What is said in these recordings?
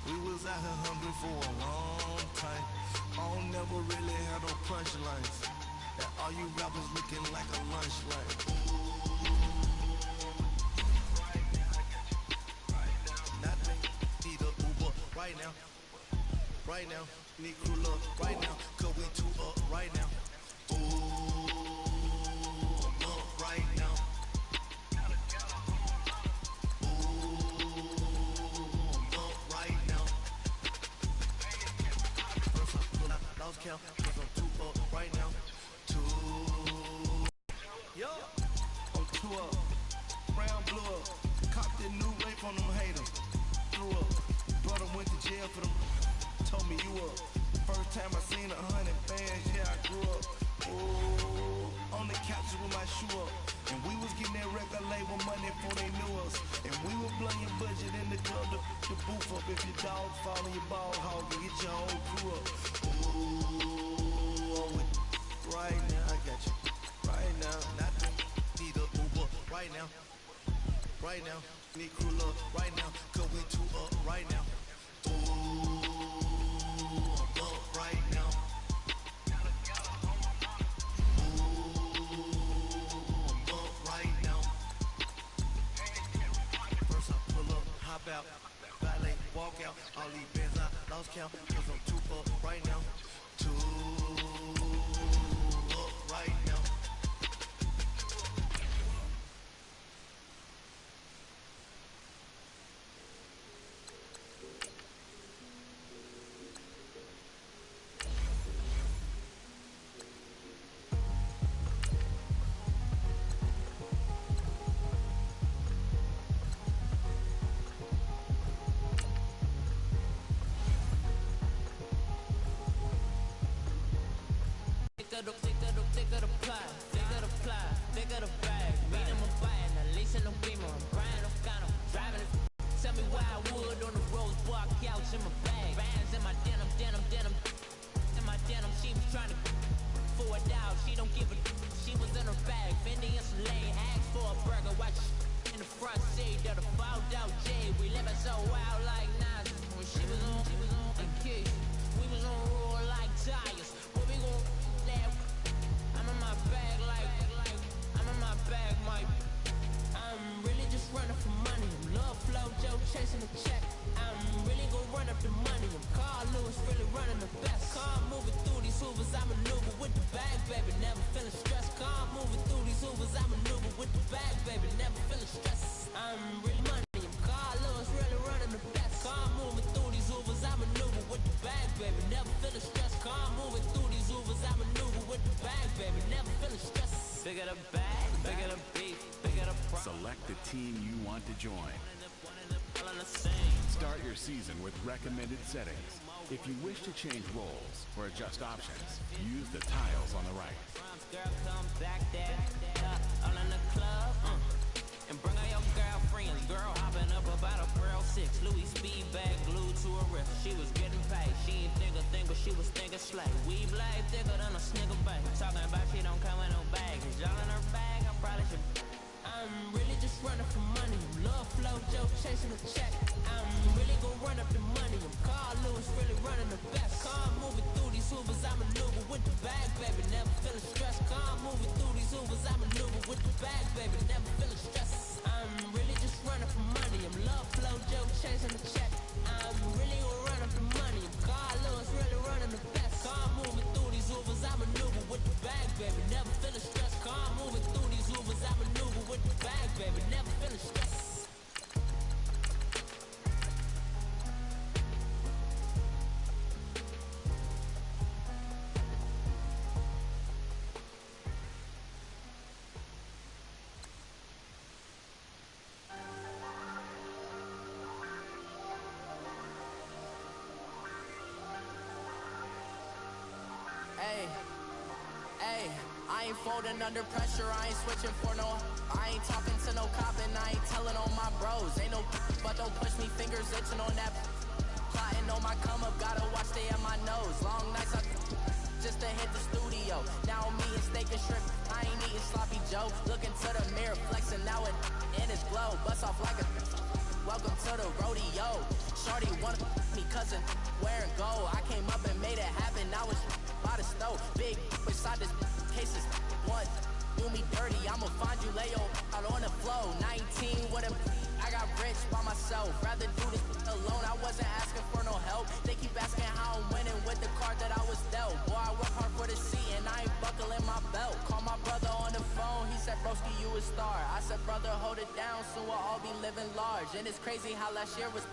We was out here hungry for a long time. I don't never really have no punchlines. And all you rappers looking like a lunch line. Nothing, need a Uber right now. Right now, need crew love right now. Cause we two up right now. Ooh, I'm up right now. Lost count, cause I'm two up right now. Two. Yo, I'm two up. Brown blew up. Copped that new rape on them haters. Threw up. Brother went to jail for them. Told me you up. First time I seen 100 fans, yeah, I grew up. Ooh, on the couch with my shoe up. And we was getting that record label money before they knew us. And we were blowing your budget in the club to boof up. If your dog fall on your ball hog and get your whole crew up. Ooh, I'm with right now, I got you. Right now, nothing, need a Uber right now. Right now, need crew love right now. Cause we two up right now. Ooh, I'm up right now. Hop out, valet, walk out, all these bands I lost count, cause I'm two up right now, two up right now. Thicker the plot, thicker the bag. Meet him, I'm buying, at least in the beamer. I'm crying, I'm kind of driving it. Tell me why I would on the rose bar couch in my bag. Bands in my denim. In my denim, she was trying to for a doubt. She don't give a. She was in her bag. Fendi and Soleil asked for a burger. Watch in the front seat of the fouled out J. We living so wild like Nas. When she was on and Kiss, we was on roll like tires. What we gon' laugh? I'm in my bag like I'm in my bag, Mike. I'm really just running for money. I'm love flow, Joe chasing the check. I'm really gon' run up the money. I'm Carl Lewis, really running the best. Car moving through these Hoovers, I maneuver with the bag, baby. Never feeling stressed. Car moving through these Hoovers, I maneuver with the bag, baby. Never feeling stressed. I'm really money. I'm Carl Lewis, really running the best. Car moving through these Hoovers, I maneuver with the bag, baby. Never feeling stressed. Car moving through these Hoovers, I maneuver with the bag, baby. Never feeling stressed. Bigger the bag, bigger the beat, bigger the price. Select the team you want to join. Start your season with recommended settings. If you wish to change roles or adjust options, use the tiles on the right. Girl, come back there, all in the club, and bring all your girlfriends. Girl hopping up about a Pearl 6, Louis speed bag glued to her wrist. She was getting paid, she ain't think a thing, but she was thinking slay. We blade thicker than a snicker bag. Talking about she don't come with no baggage. Y'all in her bag, I probably should. I'm really just running for money. I'm love flow, Joe chasing the check. I'm really gon' run up the money. I'm Carl Lewis, really running the best. Car moving through these Hoovers, I maneuver with the bag, baby. Never feeling stressed. Car moving through these Hoovers, I maneuver with the bag, baby. Never feeling stressed. I'm really just running for money. I'm love flow, Joe chasing the check. I'm really gon' run up the money. I'm Carl Lewis, really running the best. Car moving through these Hoovers, I maneuver with the bag, baby. Never feeling stressed. Car moving through these Hoovers, I maneuver with the bag, baby. Never feeling stressed. Hey, I ain't folding under pressure, I ain't switching for no. I ain't talking to no cop and I ain't telling on my bros. Ain't no but don't push me, fingers itching on that. Plotting on my come up, gotta watch stay at my nose. Long nights I just to hit the studio. Now I'm eating steak and shrimp, I ain't eating sloppy Joe. Looking to the mirror, flexing now and in his glow. Bust off like a welcome to the rodeo. shorty wanna me cousin wearing gold. I came up and made it happen. I was by the stove. Big beside this cases. One do me dirty. I'ma find you Leo out on the floor. 19 with him. I got rich by myself. Rather do this alone. I wasn't asking for no help. They keep asking how I'm winning with the card that I was dealt. Boy, I work hard for the seat and I ain't buckling my belt. Call my brother on the phone. He said, broski, you a star. I said, brother, hold it down. Soon we'll all be living large. And it's crazy how last year was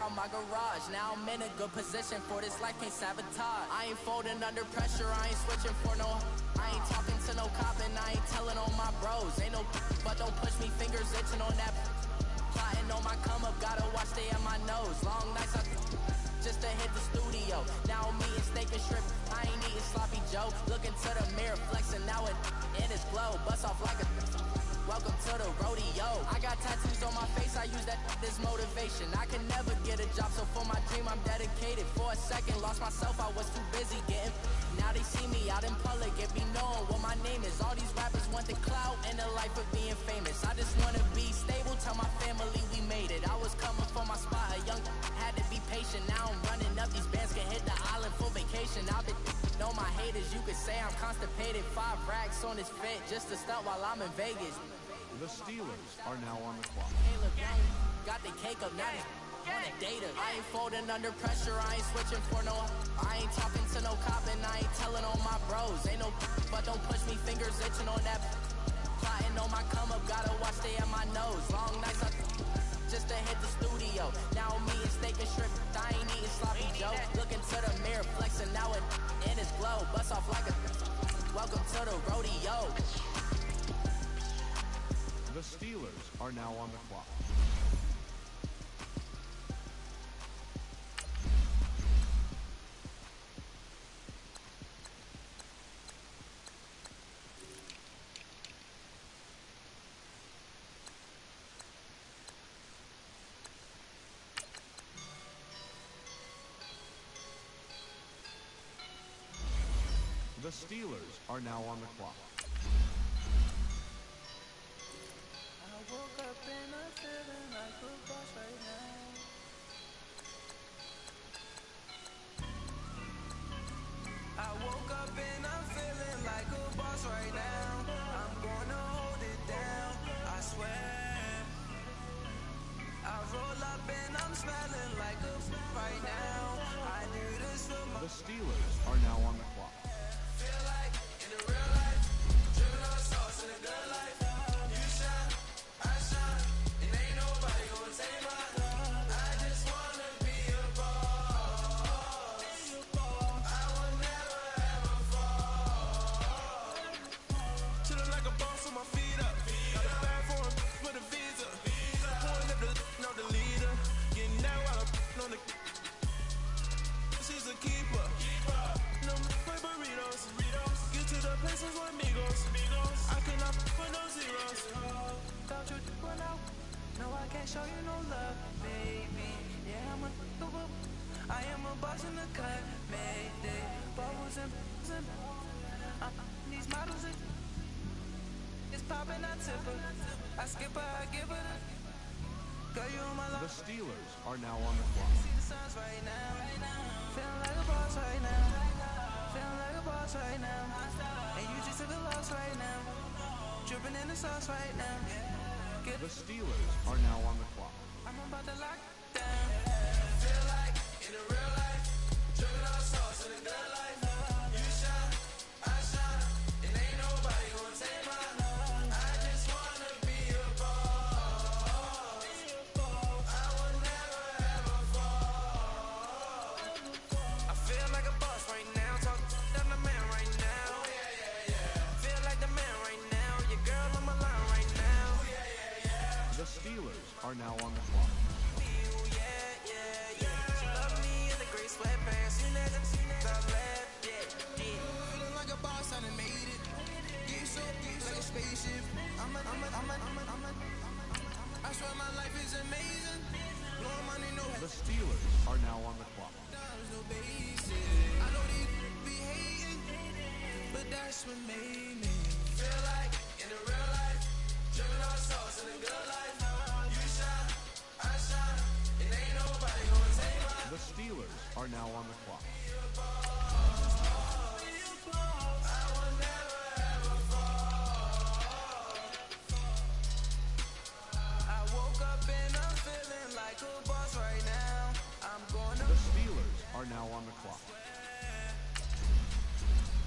on my garage. Now I'm in a good position for this life, can't sabotage. I ain't folding under pressure, I ain't switching for no. I ain't talking to no cop and I ain't telling on my bros. Ain't no but don't push me, fingers itching on that. Plotting on my come up, gotta watch stay at my nose. Long nights I just to hit the studio. Now I'm eating steak and shrimp, I ain't eating sloppy Joe. Looking to the mirror, flexing now it in its glow. Bust off like a welcome to the rodeo. I got tattoos on my face, I use that as motivation. I can never get a job, so for my dream I'm dedicated. For a second, lost myself, I was too busy getting. Now they see me out in public, it be known what my name is. All these rappers want the clout and the life of being famous. I just wanna be stable, tell my family we made it. I was coming for my spot, a young had to be patient. Now I'm running up, these bands can hit the island for vacation. I've been know my haters, you could say I'm constipated. 5 racks on this fit, just to stunt while I'm in Vegas. The Steelers are now on the clock. Got the cake up, now they on the data. I ain't folding under pressure, I ain't switching for no. I ain't talking to no cop and I ain't telling on my bros. Ain't no but don't push me, fingers itching on that. Plotting on my come up, gotta watch stay at my nose. Long nights I just to hit the studio. Now I'm eating steak and shrimp, I ain't eating sloppy Joe. Looking to the mirror, flexing now it in its glow. Bust off like a welcome to the rodeo. The Steelers are now on the clock. The Steelers are now on the clock. I woke up and I'm feeling like a boss right now. I woke up and I'm feeling like a boss right now. I'm gonna hold it down, I swear. I roll up and I'm smelling like a right now. I do this for my. The Steelers are now on the clock. Feel like in the real life, dripping on sauce in a good life. You shine, I shine, and ain't nobody gonna take my. I just wanna be a boss. I will never ever fall. Chillin' like a boss with my feet up. Got a bag for him with a visa. Pulling up the no the leader. Getting that while I'm on the. She's a keeper. No burritos. Get to the places with amigos. I cannot put no zeros. Thought you went out. No, I can't show you no love, baby. Yeah, I'm a I am a boss in the cut. Mayday. Bubbles and these models are it's popping, I tip her. I skip her, I give her the. Girl, you on my life. The Steelers are now on the clock. See the signs right now. Feeling like a boss right now. Feeling like a boss right now. And you just took a loss right now. Dripping in the sauce right now. Get The Steelers are now on the clock. I'm about to lock down. Feel like in the real life. Dripping on sauce in a good life. You shine, I shine. And ain't nobody gonna take my. I just wanna be a boss. I will never ever fall. I feel like a boss right now. Talk to the man right now. Feel like the man right now. Your girl on my line right now. The Steelers are now on the clock. She love me in the gray sweatpants. Soon as I left, feeling like a boss, I done made it. Get so like a spaceship. I swear my life is amazing. Blowing money, no The Steelers are now on the clock. dollars, no basic. I know these be hating, but that's what made me feel like in the real life. Dripping on sauce in a good life. You shine, I shine, and ain't nobody gonna now on the clock. I woke up and I'm feeling like a boss right now. I'm gonna. The Steelers are now on the clock.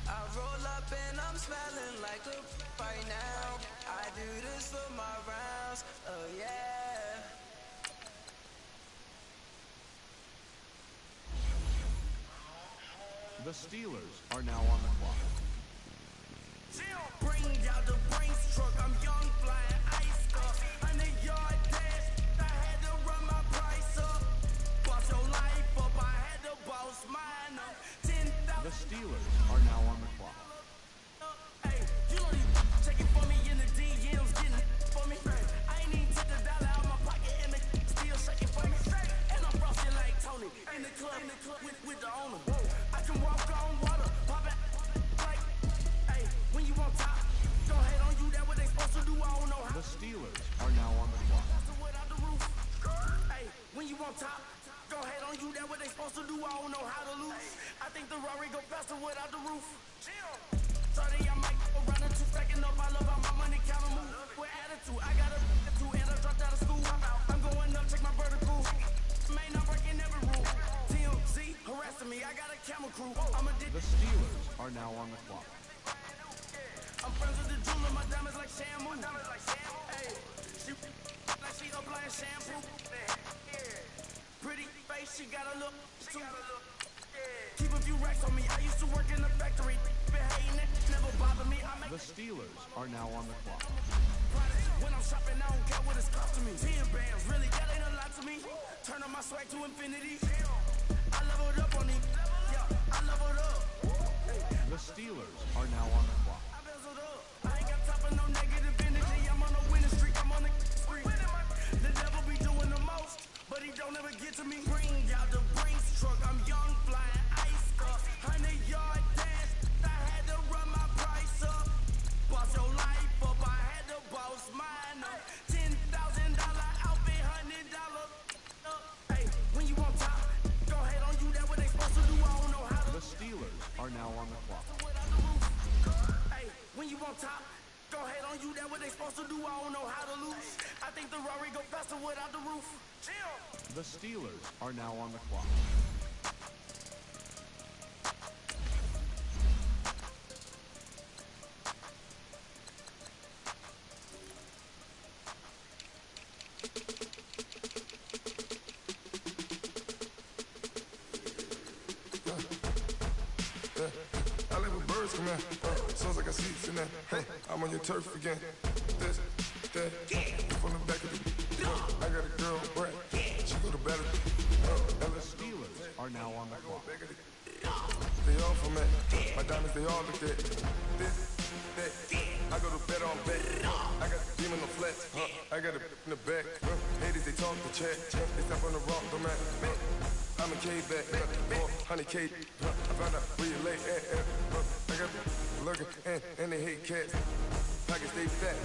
I roll up and I'm smelling like a right now. I do this for my rounds. Oh yeah. The Steelers are now on the clock. Bring out the Brinks truck. I'm young, flying ice up. 100-yard dash. I had to run my price up. Boss your life up. I had to boss mine up. 10,000. The Steelers are now on the clock. Hey, you don't even check it for me in the DMs, getting it for me. I ain't even took $1 out my pocket and the still shaking for me. And I'm frosting like Tony in the club with the owner. I can walk on water, pop it like, hey, when you on top, don't hate on you, that what they supposed to do, I don't know how. The Steelers are now on the clock. Without the roof. Hey, when you on top, don't hate on you, that what they supposed to do, I don't know how to lose. I think the Rari go faster without the roof. 30, I might go around and 2 stacking up. I love how my money count and move. With attitude, I got a two and I dropped out of school. I'm going up, check my vertical. Man, I'm breaking every rule. TMZ harassing me, I got a camera crew. I'm a The Steelers are now on the clock. I'm friends with the jeweler, my diamonds like shampoo. Hey, she like she applying shampoo. Pretty face, she got a look. Keep a few racks on me. I used to work in the factory. Been hating it, never bother me. I make The Steelers are now on the clock. products. When I'm shopping, I don't care what it's costing me. 10 bands, really, that ain't a lot to me. Turn on my swag to infinity. I leveled up on these. Yeah, I leveled up. The Steelers are now on the clock. I bezeled up. I ain't got time for no negative energy. I'm on a winning streak. I'm on a streak. The devil be doing the most, but he don't ever get to me. Bring out the Brinks truck. I'm young, flying ice up. 100-yard dash. I had to run my price up. Boss your life up. I had to boss mine up. $10,000 outfit, $100. Hey, when you on top, go ahead on you. That what they supposed to do. I don't know how to. The Steelers are now on the clock. Without the roof. Hey, when you on top, go ahead on you, that what they supposed to do, I don't know how to lose. I think the Rari go faster without the roof. The Steelers are now on the clock. I live with birds come in. Sounds like I see seats in there. Hey, I'm on your turf again. This, that, from the back of the. I got a girl, Brett. She go to better. The Steelers are now on the clock. They all from it. My diamonds, they all look at this, that. I go to bed on bed. I got the demon on flat. I got it in the back. Haters, they talk the chat. They step on the rock, the man. I'm a K-back, 400K. I found out where you lay at. I got lurking and they hate cats. Pockets stay fat.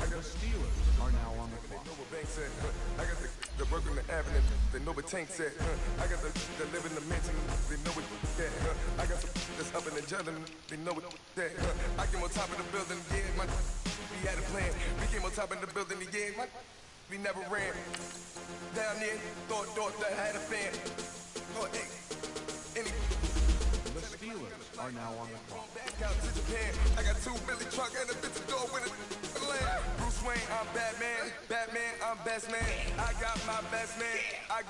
I got The Steelers are now on the clock. know what banks at. I got the work on the avenue. They know what tanks at. I got the live in the mansion. They know what that. I got some that's up in the jungle. They know what that. I came on top of the building, yeah, man. We had a plan. We came on top of the building, yeah, man. We never ran. Down there, thought that I had a fan. Thought, hey, any. The Steelers are now on the clock. Back out to Japan. I got 2 Billy truck and a bitch door with a land. Bruce Wayne, I'm Batman. Batman, I'm best man. I got my best man. I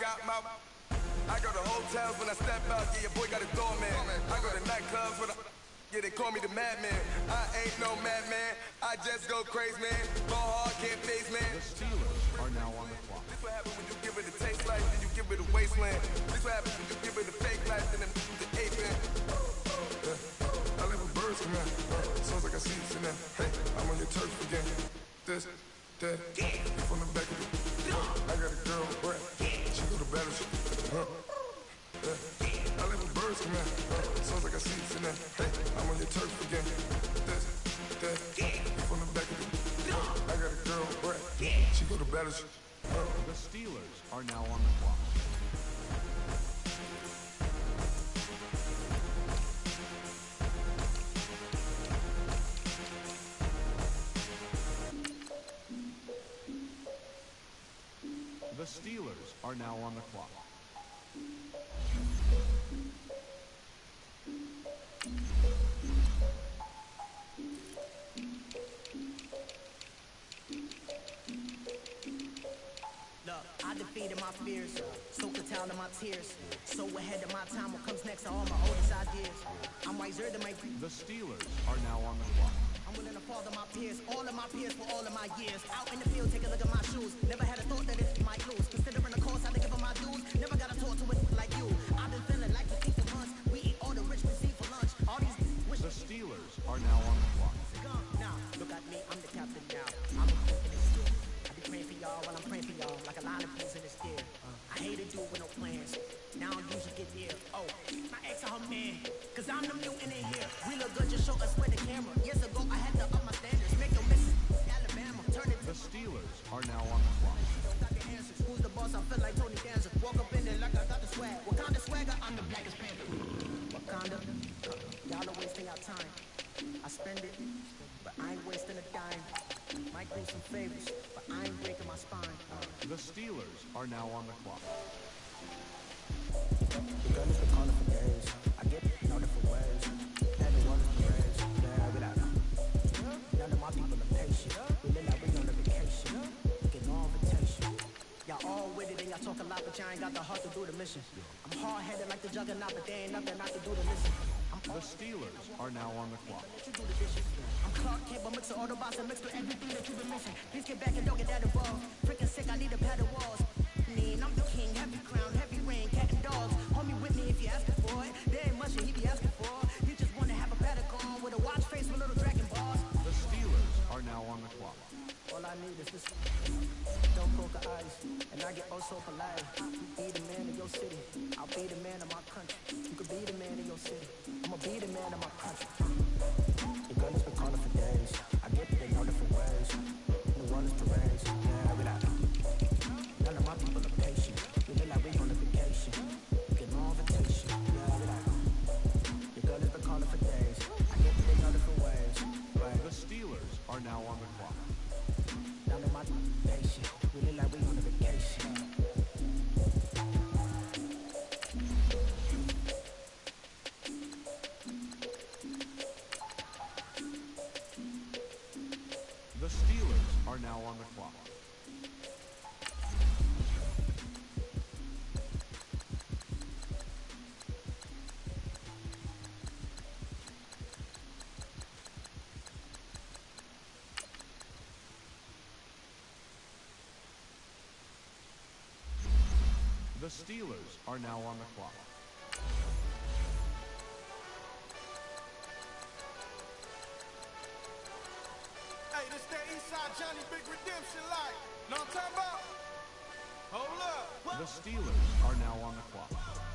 go to hotels when I step out. Yeah, your boy got a doorman. I go to nightclubs when yeah, they call me the madman. I ain't no madman. I just go crazy, man. Ball hard, can't face, man. The Steelers are now on the clock. This what happens when you give it a taste life, then you give it a wasteland. This what happens when you give it a fake life, then the ape man. I live with birds come in. Sounds like I see seats in there. Hey, I'm on your turf again. This, that, from the back of the. I got a girl, Brett. She go to better. I live with birds come in. Sounds like I see seats in there. Hey, I'm on your turf again. This, that, from the back of the. I got a girl, Brett. She go to better. The Steelers are now on the clock. The Steelers are now on the clock. Look, I defeated my fears, soaked the towel in my tears. So ahead of my time, what comes next are all my oldest ideas. I'm wiser than my The Steelers are now on the clock. I'm willing to fall to my peers, all of my peers for all of my years. Out in the field, take a look at my shoes. Never had a thought that it might lose. Considering the cost, I had to give them my dues. Never got to talk to it like you. I've been feeling like the thief for months. We eat all the rich cuisine for lunch. All these wish The Steelers are now on the clock. now. Look at me, I'm the captain now. I'm a cook in the still. I be praying for y'all while I'm praying for y'all. Like a line of bees in the still. I hate to do it with no plans. Now I usually get near. Oh, my ex are her man. Cause I'm the mutant in here. We look good, just show us where the camera. Years ago, I had to up my standards. Make them miss Alabama. Turn it The Steelers are now on the clock. don't got the answers. Who's the boss? I feel like Tony Danza. Walk up in there like I got the swag. What kind of swagger? I'm the blackest panther. Wakanda. Y'all are wasting our time. I spend it, but I ain't wasting a dime. Might do some favors, but I ain't breaking my spine. The Steelers are now on the clock. The gun has been calling for days. I get no different ways. Everyone is praised. Yeah, without none of my people are patient. We live like we on a vacation. Get no invitation. Y'all all with it and y'all talk a lot, but y'all ain't got the heart to do the mission. I'm hard-headed like the juggernaut, but there ain't nothing I can do to listen. I'm The Steelers are now on the clock. let you do the dishes. I'm Clark Kent, but mix of Autobots and mix with everything that you've been missing. Please get back and don't get that involved. Freaking sick, I need a pad of walls. Mean, I'm the king, heavy crown, heavy rain, cat and dogs. Homie with me if you asking for it. There ain't much that he be asking for. He just wanna have a paddock on with a watch face with little dragon balls. The Steelers are now on the clock. All I need is this. Don't poker eyes, and I get oh so polite. You be the man of your city, I'll be the man of my country. You could be the man of your city, I'ma be the man of my country. Your gun has been calling for days. I get it in all different ways. The one is parades, yeah, without none of my people are patient. We live like we on a vacation. Get no invitation, yeah, without your gun has been calling for days. I get it in all different ways. Right. The Steelers are now on the clock. None of my patient. We live like we on a vacation. The Steelers are now on the clock. The Steelers are now on the clock. Hey, this that Eastside Johnny Big Redemption like. Know what I'm talking about? Hold up. The Steelers are now on the clock.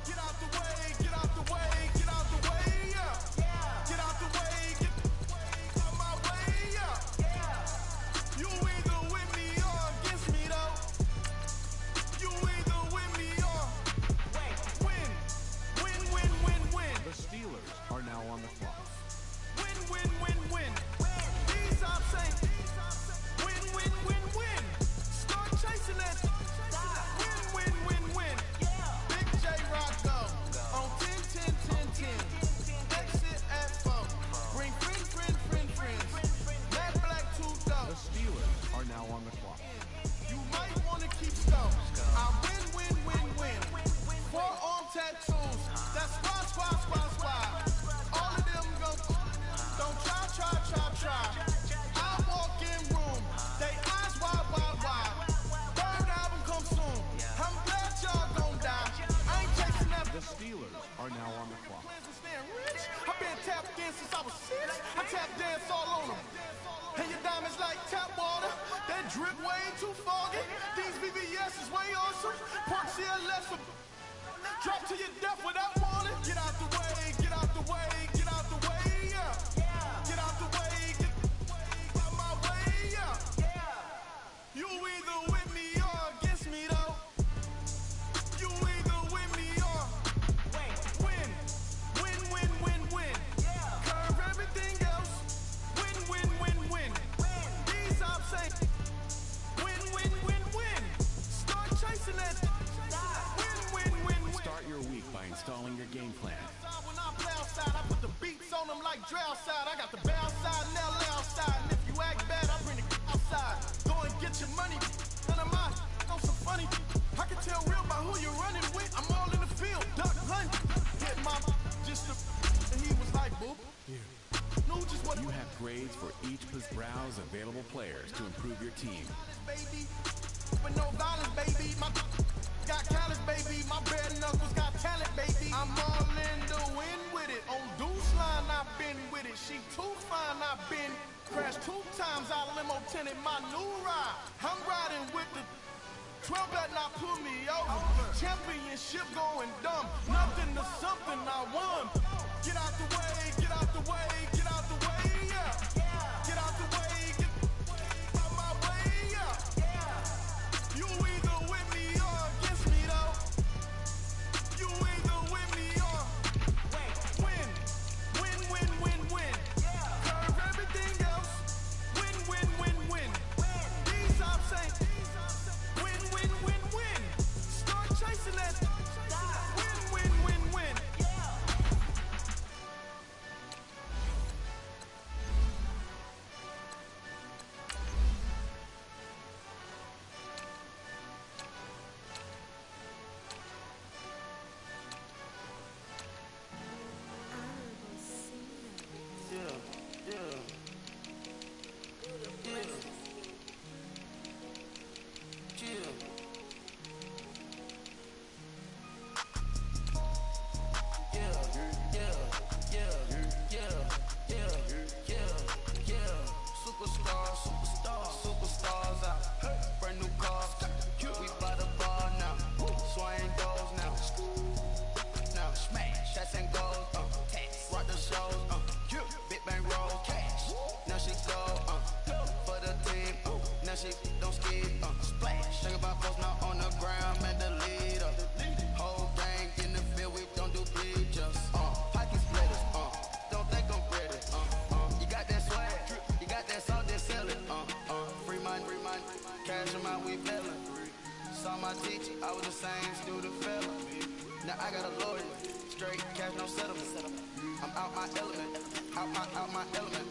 Get out the way, get out the way, get out the way, yeah. Get out the way, get out my way, yeah. You either with me or against me though. You either with me or win. Win, win, win, win. The Steelers are now on the clock. Win, win, win, win. These I'm saying. Win, win, win, win. Start chasing that. Win, win, win, win. Big J Rocco on 10, 10, 10, 10. Exit at 4. Bring friends. Matt Black 2 The dogs. Steelers are now on the clock. You might want to keep score. I win, win, win, win. 4 arm tattoos. That's squad. All of them go. Don't try. I walk in room. They eyes wide. Third album come soon. I'm glad y'all gon' die. I ain't chasing that. The Steelers are now on the clock. Plans and staying rich. I've been tap dancing since I was 6. I tap dance all on them. And your diamonds like tap water. That drip way too foggy. These VVS is way awesome. Park CLS for drop to your death without warning. Get out the way, get out the way, get out the way, yeah. Get out the way, get out my way, yeah. You either with me or against me though. You either with me or win. Win, win, win, win. Curve everything else. Win, win, win, win. These I'm saying. Win, win, win, win. Start chasing. chasing that. Win, win, win, win. Start your week by installing your game plan. When I play outside, I put the beats on them like Dre outside. I got the bow side and LA outside. And if you act bad, I bring the outside. Go and get your money. None of mine, know some funny. I can tell real by who you're running with. I'm all in the field, duck hunt. Hit my just a, and he was like, boop. No, just what You have grades for each browse available players to improve your team. baby. But no violence, baby. My got callous, baby. My bare knuckles got talent, baby. I'm all in the wind with it. On Deuce line, I've been with it. She too fine, I've been crashed 2 times. I limo tinted my new ride. I'm riding with the 12 better not pull me over. Championship going dumb. Nothing to something I won. Get out the way, get out the way, get out the way, yeah. Get out the way, get out my way, yeah. You either with me or against me, though. You either with me or win, win, win, win, win. Curve everything else. Win, win, win, win. These I'm saying. Win, win, win, win. Start chasing that. Win, win, win, win. Superstars out. Brand new cars. We by the bar now. Swing goals now. Now smash, shots and goals. Rock the shows. Big bang roll cash. Now she go. For the team. Now she don't skid. Splash. Think about post now on the ground and the leader. Whole gang in the field. We don't do bleachers. Pocket splitters. Don't think I'm ready. You got that swag. You got that salt that sell it. Free money. Cash them out, we bellin'. Saw my teacher, I was the same student fella. Now I got a lawyer, straight cash, no settlement. I'm out my element, out my element.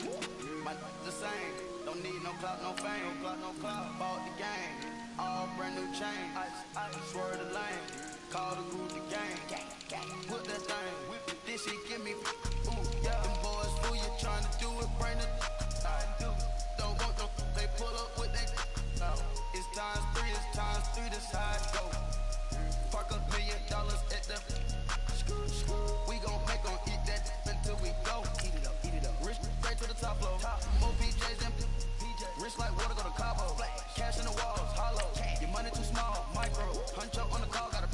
My the same, don't need no clout, no fame. Bought the game, all brand new chain. I swerve the lane, call the group the gang. Put that thing, this shit give me, ooh, yeah. Them boys fool you trying to do it, bring it. Don't want no, they pull up with that. It's times 3, this how it go. Park $1 million at the. We gon' make 'em eat that until we go. Eat it up. Rich straight to the top floor. More PJs than rich like water, go to Cabo. Cash in the walls, hollow. Your money too small, micro. Punch up on the call, gotta.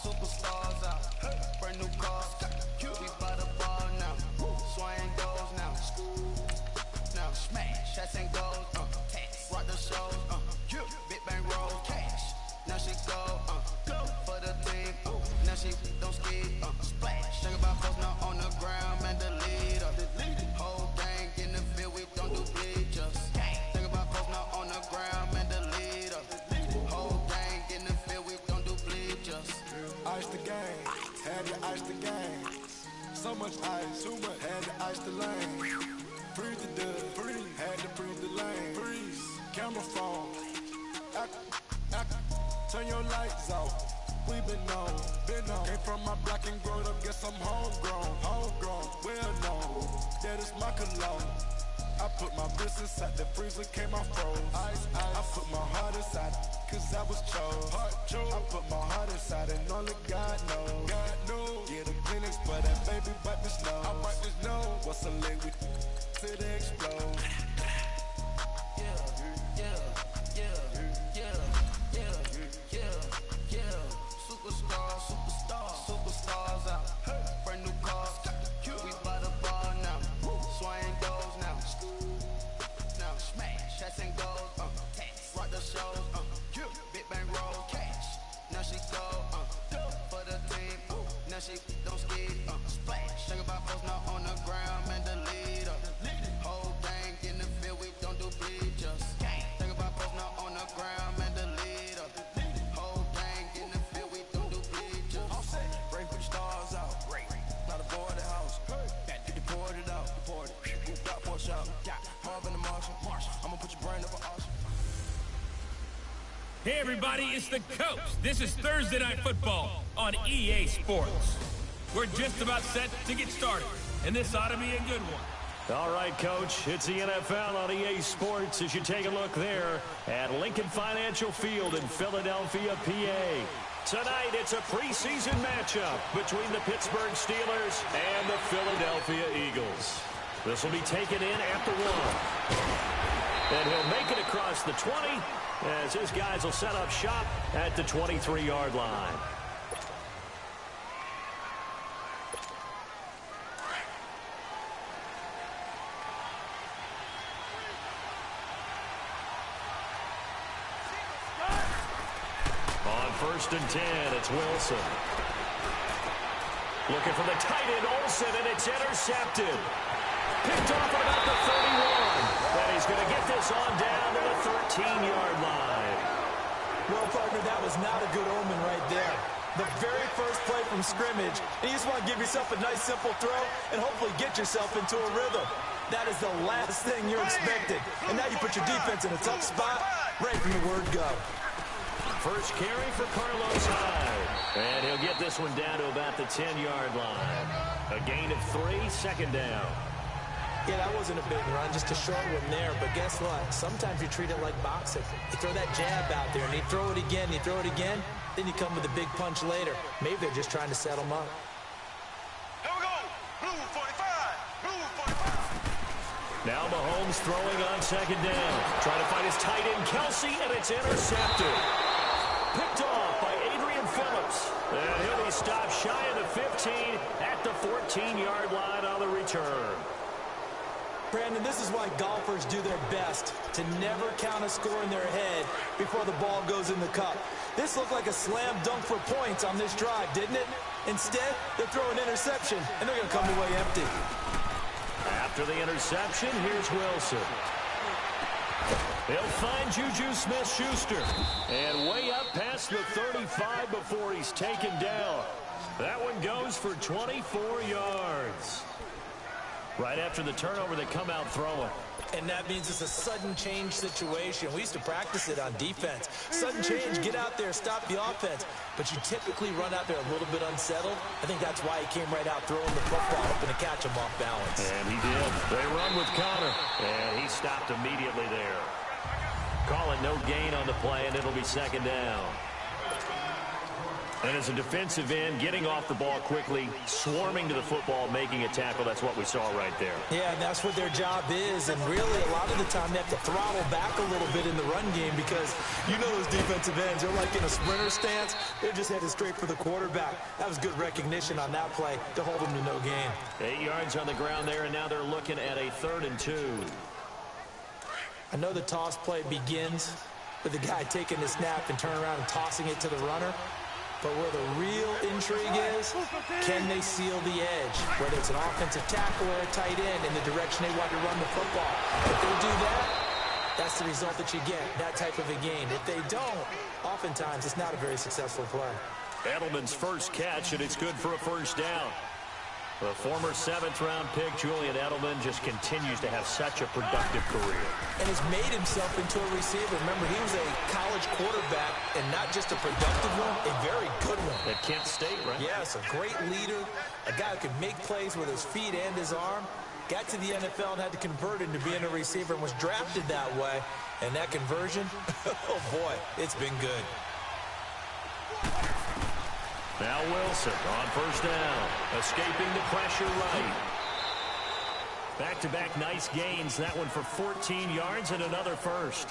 Superstars out. Brand new cars. We by the bar now. Swing goals now. Now smash, shots and goals. Rock the shows. Big bang roll cash. Now she go. For the team. Now she don't skid. Splash. Think about post now on the ground, man, the leader. Whole gang in the field, we don't do bleachers. Think about post now on the ground, man, the leader. Whole gang in the field, we don't do bleachers. Ice the game, had to ice the game. So much ice, too much, had to ice the lane. Freeze the dub, had to freeze the lane. Freeze, camera phone. Turn your lights off. We been on. Came from my block and growed up, guess I'm homegrown, well known. That is my cologne. I put my wrist inside the freezer, came off froze. Ice. I put my heart inside, cause I was chose. I put my heart inside and only God knows. Yeah, the clinics for that baby bite the snow. I bite this nose. What's a liquid till they explode? Superstars out. Brand new cars. We by the bar now. Swing goals now. Now smash, shots and goals. Rock the shows. Big bang roll cash. Now she go. For the team. Now she don't skid. Splash. Think about post now on the ground, man, the lead. Hey everybody, it's the Coach. This is Thursday Night Football on EA Sports. We're just about set to get started, and this ought to be a good one. All right, Coach, it's the NFL on EA Sports as you take a look there at Lincoln Financial Field in Philadelphia, PA. Tonight, it's a preseason matchup between the Pittsburgh Steelers and the Philadelphia Eagles. This will be taken in at the 1. And he'll make it across the 20 as his guys will set up shop at the 23-yard line. On 1st and 10, it's Wilson. Looking for the tight end, Olsen, and it's intercepted. Picked off at about the 31. And he's going to get this on down to the 13-yard line. Well, partner, that was not a good omen right there. The very first play from scrimmage, and you just want to give yourself a nice, simple throw and hopefully get yourself into a rhythm. That is the last thing you're expecting. And now you put your defense in a tough spot right from the word go. First carry for Carlos Hyde. And he'll get this one down to about the 10-yard line. A gain of 3, second down. Yeah, that wasn't a big run, just a short one there. But guess what? Sometimes you treat it like boxing. You throw that jab out there, and you throw it again, you throw it again, then you come with a big punch later. Maybe they're just trying to set them up. Here we go. Blue 45. Blue 45. Now Mahomes throwing on second down. Trying to find his tight end, Kelsey, and it's intercepted. Picked off by Adrian Phillips. And he'll be stopped shy of the 15 at the 14-yard line on the return. Brandon, this is why golfers do their best to never count a score in their head before the ball goes in the cup. This looked like a slam dunk for points on this drive, didn't it? Instead, they throw an interception, and they're going to come away empty. After the interception, here's Wilson. He'll find Juju Smith-Schuster. And way up past the 35 before he's taken down. That one goes for 24 yards. Right after the turnover, they come out throwing. And that means it's a sudden change situation. We used to practice it on defense. Sudden change, get out there, stop the offense. But you typically run out there a little bit unsettled. I think that's why he came right out throwing the football, hoping to catch him off balance. And he did. They run with Connor. And he stopped immediately there. Call it no gain on the play, and it'll be second down. And as a defensive end, getting off the ball quickly, swarming to the football, making a tackle, that's what we saw right there. Yeah, and that's what their job is. And really, a lot of the time, they have to throttle back a little bit in the run game because you know those defensive ends, they're like in a sprinter stance. They're just headed straight for the quarterback. That was good recognition on that play to hold them to no gain. 8 yards on the ground there, and now they're looking at a 3rd and 2. I know the toss play begins with the guy taking the snap and turning around and tossing it to the runner. But where the real intrigue is, can they seal the edge? Whether it's an offensive tackle or a tight end in the direction they want to run the football. If they do that, that's the result that you get, that type of a gain. If they don't, oftentimes it's not a very successful play. Edelman's first catch, and it's good for a first down. The former 7th-round pick, Julian Edelman, just continues to have such a productive career. And has made himself into a receiver. Remember, he was a college quarterback, and not just a productive one, a very good one. At Kent State, right? Yes, a great leader, a guy who could make plays with his feet and his arm. Got to the NFL and had to convert into being a receiver and was drafted that way. And that conversion, oh boy, it's been good. Now Wilson on first down, escaping the pressure right. Back-to-back nice gains, that one for 14 yards and another first.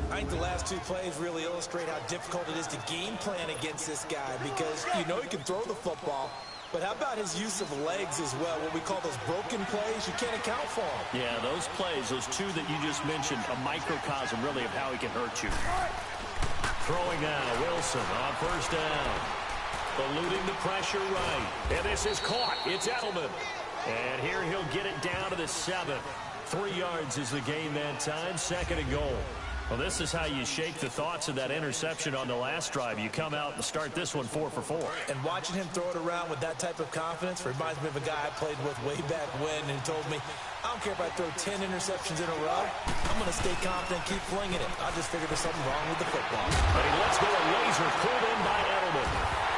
I think the last 2 plays really illustrate how difficult it is to game plan against this guy because you know he can throw the football, but how about his use of legs as well, what we call those broken plays? You can't account for them. Yeah, those plays, those 2 that you just mentioned, a microcosm really of how he can hurt you. Throwing now, Wilson on first down. Eluding the pressure right. And this is caught. It's Edelman. And here he'll get it down to the 7. 3 yards is the gain that time. 2nd and goal. Well, this is how you shake the thoughts of that interception on the last drive. You come out and start this one 4 for 4. And watching him throw it around with that type of confidence reminds me of a guy I played with way back when, and he told me, I don't care if I throw 10 interceptions in a row. I'm going to stay confident, keep flinging it. I just figured there's something wrong with the football. But he lets go a laser pulled in by Edelman.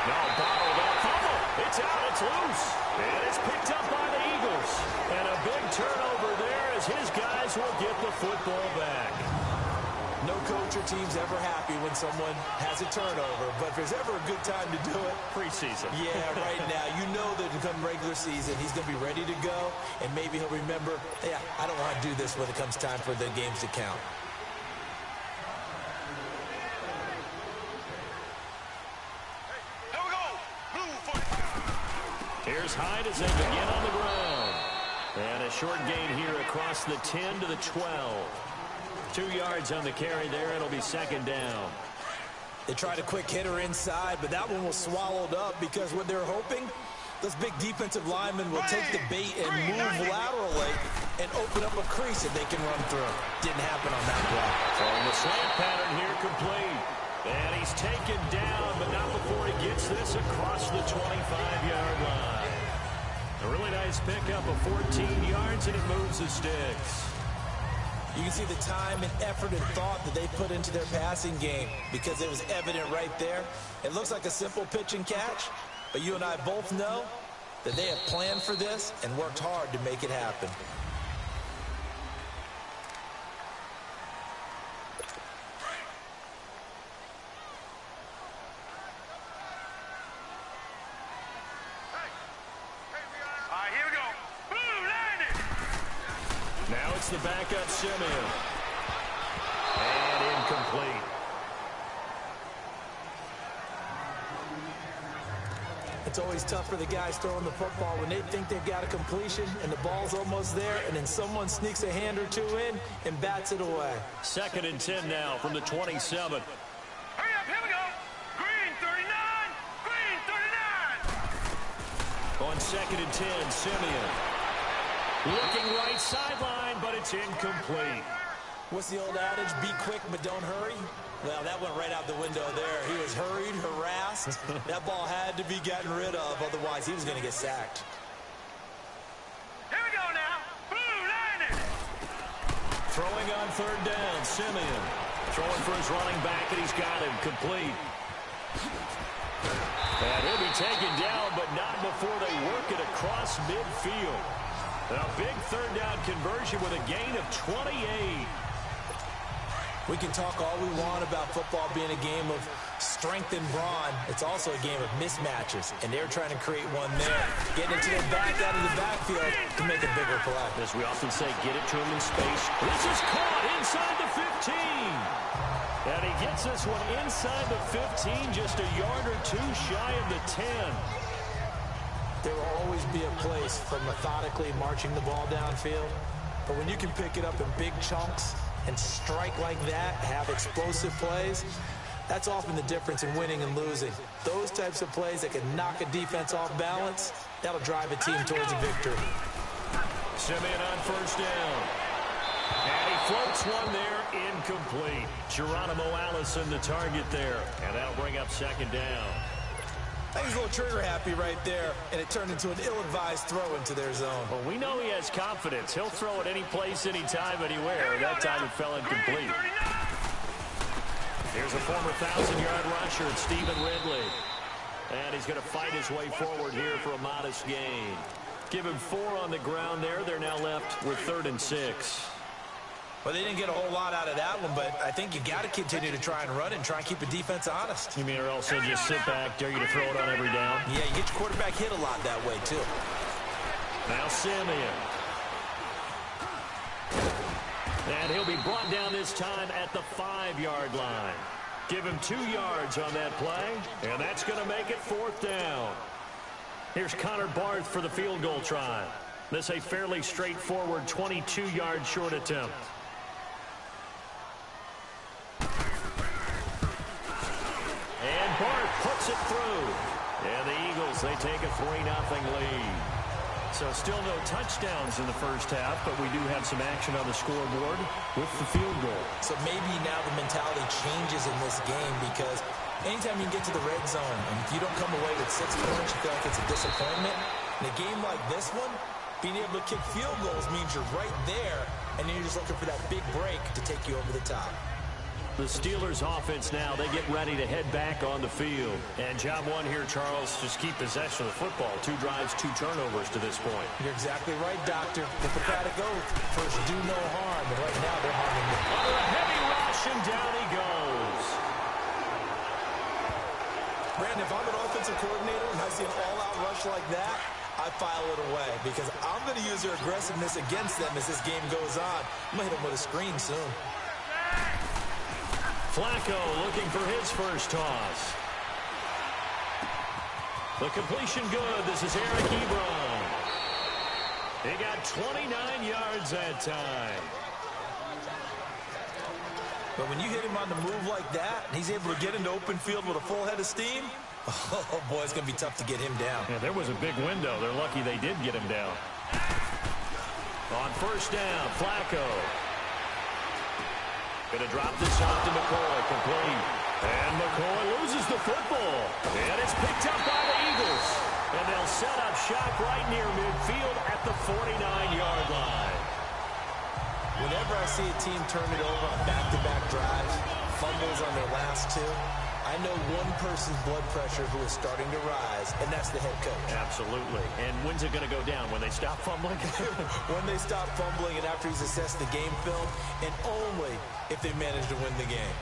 Now bottled up. Fumble. It's out. It's loose. And it's picked up by the Eagles. And a big turnover there as his guys will get the football back. No coach or team's ever happy when someone has a turnover, but if there's ever a good time to do it, preseason. Yeah, right now. You know that come regular season, he's going to be ready to go, and maybe he'll remember, yeah, I don't want to do this when it comes time for the games to count. Here we go. Blue 45. Here's Hyde as they begin on the ground. And a short gain here across the 10 to the 12. 2 yards on the carry there. It'll be second down. They tried a quick hitter inside, but that one was swallowed up because what they're hoping, those big defensive linemen will take the bait and move laterally and open up a crease that they can run through. Didn't happen on that play. From the slant pattern here complete. And he's taken down, but not before he gets this across the 25-yard line. A really nice pickup of 14 yards, and it moves the sticks. You can see the time and effort and thought that they put into their passing game because it was evident right there. It looks like a simple pitch and catch, but you and I both know that they have planned for this and worked hard to make it happen. Now it's the backup Simeon. And incomplete. It's always tough for the guys throwing the football when they think they've got a completion and the ball's almost there, and then someone sneaks a hand or two in and bats it away. 2nd and 10 now from the 27. Hurry up, here we go. Green 39. Green 39. On 2nd and 10, Simeon. Looking right sideline, but it's incomplete. What's the old adage? Be quick, but don't hurry. Well, that went right out the window there. He was hurried, harassed. That ball had to be gotten rid of, otherwise he was going to get sacked. Here we go now. Blue line it. Throwing on 3rd down, Simeon. Throwing for his running back, and he's got him complete. And he'll be taken down, but not before they work it across midfield. A big 3rd down conversion with a gain of 28. We can talk all we want about football being a game of strength and brawn. It's also a game of mismatches, and they're trying to create one there. Getting it to their back out of the backfield to make a bigger play. As we often say, get it to him in space. This is caught inside the 15. And he gets this one inside the 15, just a yard or two shy of the 10. There will always be a place for methodically marching the ball downfield. But when you can pick it up in big chunks and strike like that, have explosive plays, that's often the difference in winning and losing. Those types of plays that can knock a defense off balance, that'll drive a team towards a victory. Simeon on 1st down. And he floats one there, incomplete. Geronimo Allison the target there. And that'll bring up 2nd down. I think he's a little trigger happy right there, and it turned into an ill-advised throw into their zone. Well, we know he has confidence. He'll throw it any place, anytime, anywhere. That time it fell incomplete. Here's a former 1,000-yard rusher, Stephen Ridley. And he's going to fight his way forward here for a modest gain. Give him 4 on the ground there. They're now left with 3rd and 6. Well, they didn't get a whole lot out of that one, but I think you got to continue to try and run and try and keep the defense honest. You mean or else they'll just sit back, dare you to throw it on every down? Yeah, you get your quarterback hit a lot that way, too. Now Simeon. And he'll be brought down this time at the 5-yard line. Give him 2 yards on that play, and that's going to make it 4th down. Here's Connor Barth for the field goal try. This a fairly straightforward 22-yard short attempt. And Barth puts it through. And the Eagles, they take a 3-0 lead. So still no touchdowns in the first half, but we do have some action on the scoreboard with the field goal. So maybe now the mentality changes in this game because anytime you get to the red zone and if you don't come away with 6 points, you feel like it's a disappointment. In a game like this one, being able to kick field goals means you're right there, and then you're just looking for that big break to take you over the top. The Steelers offense now, they get ready to head back on the field. And job one here, Charles, just keep possession of the football. 2 drives, 2 turnovers to this point. You're exactly right, Doctor. Hippocratic oath. First, do no harm. And right now, they're harming me. Under a heavy rush, and down he goes. Brandon, if I'm an offensive coordinator and I see an all-out rush like that, I file it away because I'm going to use their aggressiveness against them as this game goes on. I'm going to hit them with a screen soon. Flacco looking for his first toss. The completion good. This is Eric Ebron. He got 29 yards that time. But when you hit him on the move like that, and he's able to get into open field with a full head of steam, oh boy, it's going to be tough to get him down. Yeah, there was a big window. They're lucky they did get him down. On first down, Flacco. Going to drop this off to McCoy, complete. And McCoy loses the football. And it's picked up by the Eagles. And they'll set up shop right near midfield at the 49-yard line. Whenever I see a team turn it over on back-to-back drives, fumbles on their last 2, I know one person's blood pressure who is starting to rise, and that's the head coach. Absolutely. And when's it going to go down? When they stop fumbling? When they stop fumbling and after he's assessed the game film, and only if they manage to win the game.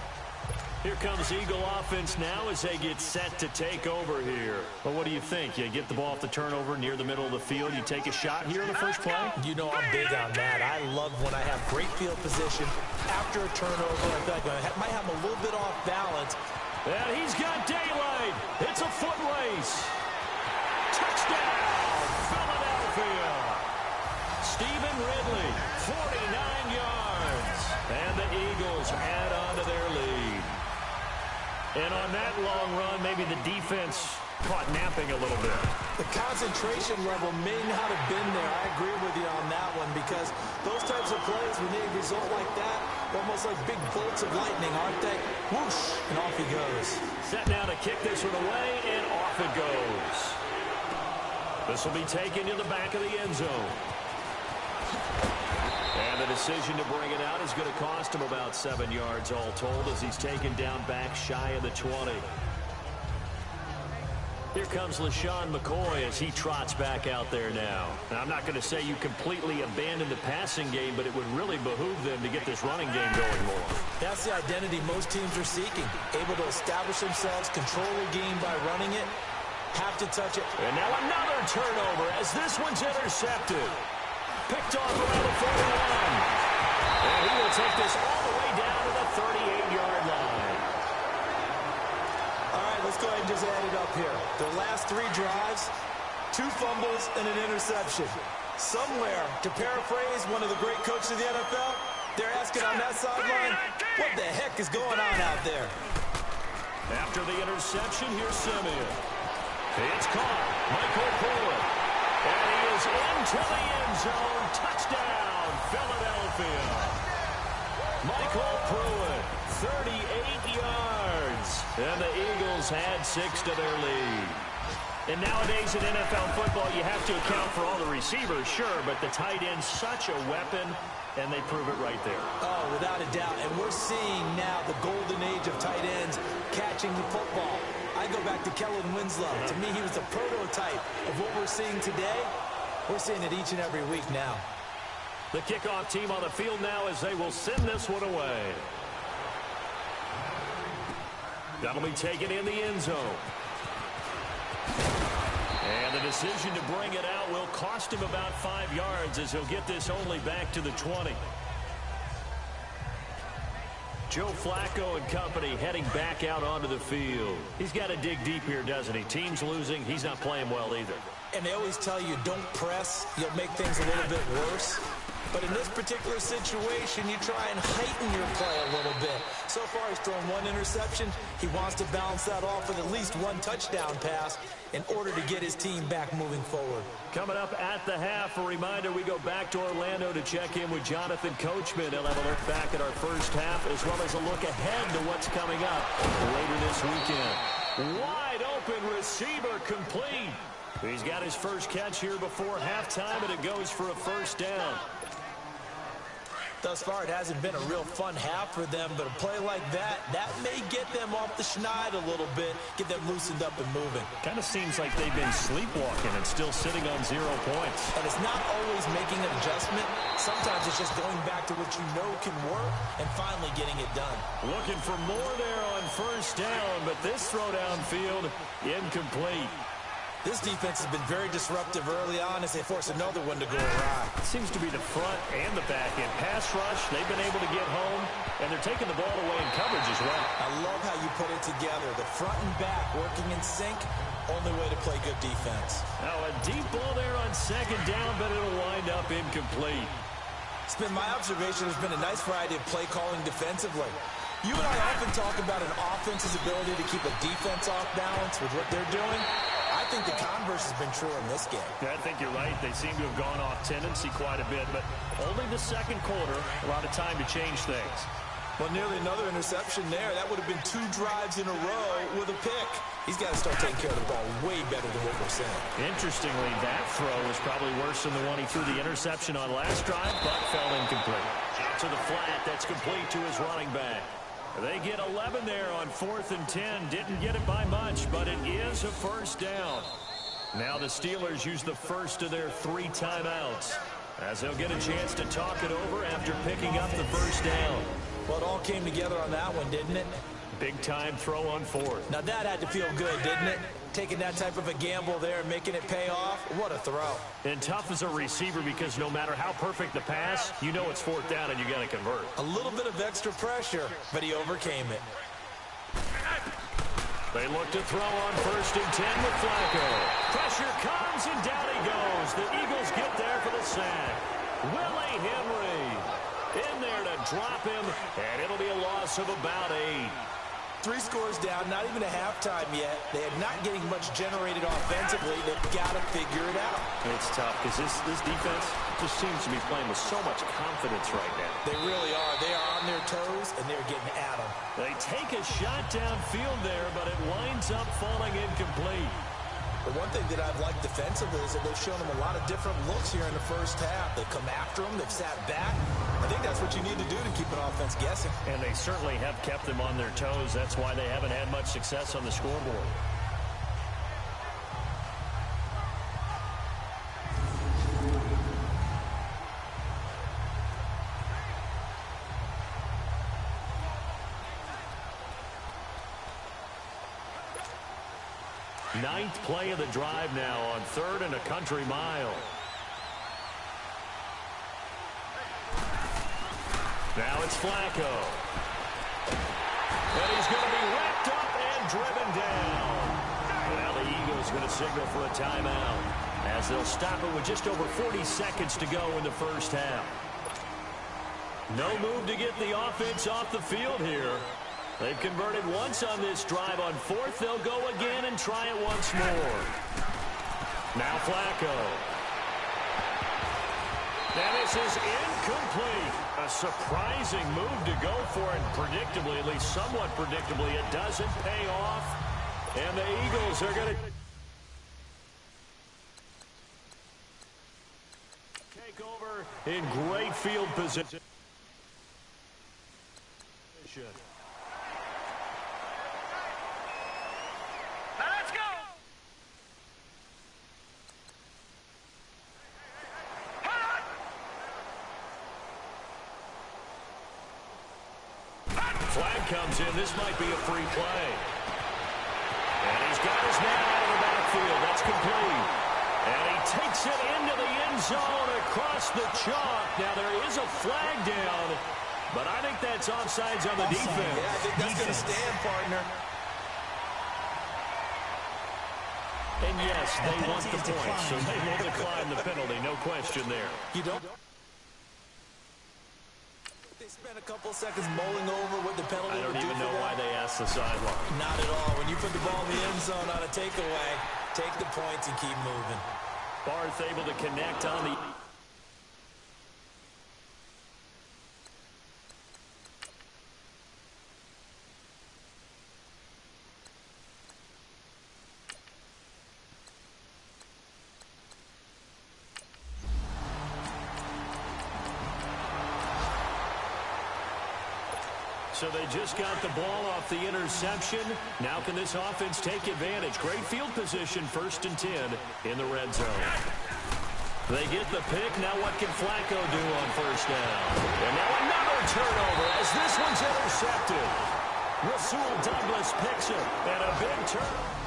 Here comes Eagle offense now as they get set to take over here. But what do you think? You get the ball off the turnover near the middle of the field. You take a shot here in the first play? You know I'm big on that. I love when I have great field position after a turnover. I feel like I might have a little bit off balance. And he's got daylight. It's a foot race. Touchdown, Philadelphia. Stephen Ridley, 49 yards. And the Eagles add on to their lead. And on that long run, maybe the defense caught napping a little bit. The concentration level may not have been there. I agree with you on that one because those types of plays, when they result like that, they're almost like big bolts of lightning, aren't they? Whoosh, and off he goes. Set now to kick this one away, and off it goes. This will be taken to the back of the end zone. And the decision to bring it out is going to cost him about 7 yards all told as he's taken down back shy of the 20. Here comes LaShawn McCoy as he trots back out there now. Now, I'm not going to say you completely abandon the passing game, but it would really behoove them to get this running game going more. That's the identity most teams are seeking. Able to establish themselves, control the game by running it, have to touch it. And now another turnover as this one's intercepted. Picked off around the 41. And he will take this all the way down to the 38-yard line. All right, let's go ahead and just add it up here. Their last 3 drives, 2 fumbles and an interception. Somewhere, to paraphrase one of the great coaches of the NFL, they're asking on that sideline, what the heck is going on out there? After the interception, here's Simeon. It's caught. Michael Pruitt. And he is into the end zone. Touchdown, Philadelphia. Michael Pruitt, 38 yards. And the Eagles had 6 to their lead. And nowadays in NFL football, you have to account for all the receivers, sure, but the tight end's such a weapon, and they prove it right there. Oh, without a doubt. And we're seeing now the golden age of tight ends catching the football. I go back to Kellen Winslow. To me, he was the prototype of what we're seeing today. We're seeing it each and every week now. The kickoff team on the field now as they will send this one away. That'll be taken in the end zone. And the decision to bring it out will cost him about 5 yards as he'll get this only back to the 20. Joe Flacco and company heading back out onto the field. He's got to dig deep here, doesn't he? Team's losing. He's not playing well either. And they always tell you, don't press. You'll make things a little bit worse. But in this particular situation, you try and heighten your play a little bit. So far, he's thrown one interception. He wants to balance that off with at least one touchdown pass in order to get his team back moving forward. Coming up at the half, a reminder, we go back to Orlando to check in with Jonathan Coachman. He'll have a look back at our first half as well as a look ahead to what's coming up later this weekend. Wide open receiver complete. He's got his first catch here before halftime, and it goes for a first down. Thus far, it hasn't been a real fun half for them, but a play like that may get them off the schneid a little bit, get them loosened up and moving. Kind of seems like they've been sleepwalking and still sitting on 0 points. And it's not always making an adjustment. Sometimes it's just going back to what you know can work and finally getting it done. Looking for more there on first down, but this throw downfield incomplete. This defense has been very disruptive early on as they force another one to go awry. It seems to be the front and the back end. Pass rush, they've been able to get home, and they're taking the ball away in coverage as well. I love how you put it together. The front and back working in sync, only way to play good defense. Now a deep ball there on second down, but it'll wind up incomplete. It's been my observation there's been a nice variety of play calling defensively. You and I often talk about an offense's ability to keep a defense off balance with what they're doing. I think the converse has been true in this game. Yeah, I think you're right. They seem to have gone off tendency quite a bit, but only the second quarter, a lot of time to change things. Well, nearly another interception there. That would have been 2 drives in a row with a pick. He's got to start taking care of the ball way better than what we're saying. Interestingly, that throw was probably worse than the one he threw the interception on last drive, but fell incomplete. To the flat, that's complete to his running back. They get 11 there on 4th and 10. Didn't get it by much, but it is a first down. Now the Steelers use the first of their 3 timeouts as they'll get a chance to talk it over after picking up the first down. Well, it all came together on that one, didn't it? Big time throw on 4th. Now that had to feel good, didn't it? Taking that type of a gamble there and making it pay off. What a throw. And tough as a receiver because no matter how perfect the pass, you know it's 4th down and you got to convert. A little bit of extra pressure, but he overcame it. They look to throw on 1st and 10 with Flacco. Pressure comes and down he goes. The Eagles get there for the sack. Willie Henry in there to drop him, and it'll be a loss of about 8. 3 scores down, not even a halftime yet. They are not getting much generated offensively. They've got to figure it out. It's tough because this defense just seems to be playing with so much confidence right now. They really are. They are on their toes, and they're getting at them. They take a shot downfield there, but it winds up falling incomplete. The one thing that I've liked defensively is that they've shown them a lot of different looks here in the first half. They've come after them. They've sat back. I think that's what you need to do to keep an offense guessing. And they certainly have kept them on their toes. That's why they haven't had much success on the scoreboard. Ninth play of the drive now on 3rd and a country mile. Now it's Flacco. And he's going to be wrapped up and driven down. Now the Eagles going to signal for a timeout as they'll stop it with just over 40 seconds to go in the first half. No move to get the offense off the field here. They've converted once on this drive. On 4th, they'll go again and try it once more. Now Flacco. And this is incomplete. A surprising move to go for it. Predictably, at least somewhat predictably, it doesn't pay off. And the Eagles are going to take over in great field position. Flag comes in. This might be a free play. And he's got his man out of the backfield. That's complete. And he takes it into the end zone across the chalk. Now there is a flag down, but I think that's offsides on the defense. Yeah, I think that's going to stand, partner. And yes, they want the point, so they will decline the penalty. No question there. You don't. spent a couple seconds mulling over what the penalty I don't would do even for know them. why they asked the sideline. Not at all. When you put the ball in the end zone on a takeaway, take the points and keep moving. Barth able to connect on the... So they just got the ball off the interception. Now can this offense take advantage? Great field position, 1st and 10 in the red zone. They get the pick. Now what can Flacco do on 1st down? And now another turnover as this one's intercepted. Rasul Douglas picks it, and a big turnover.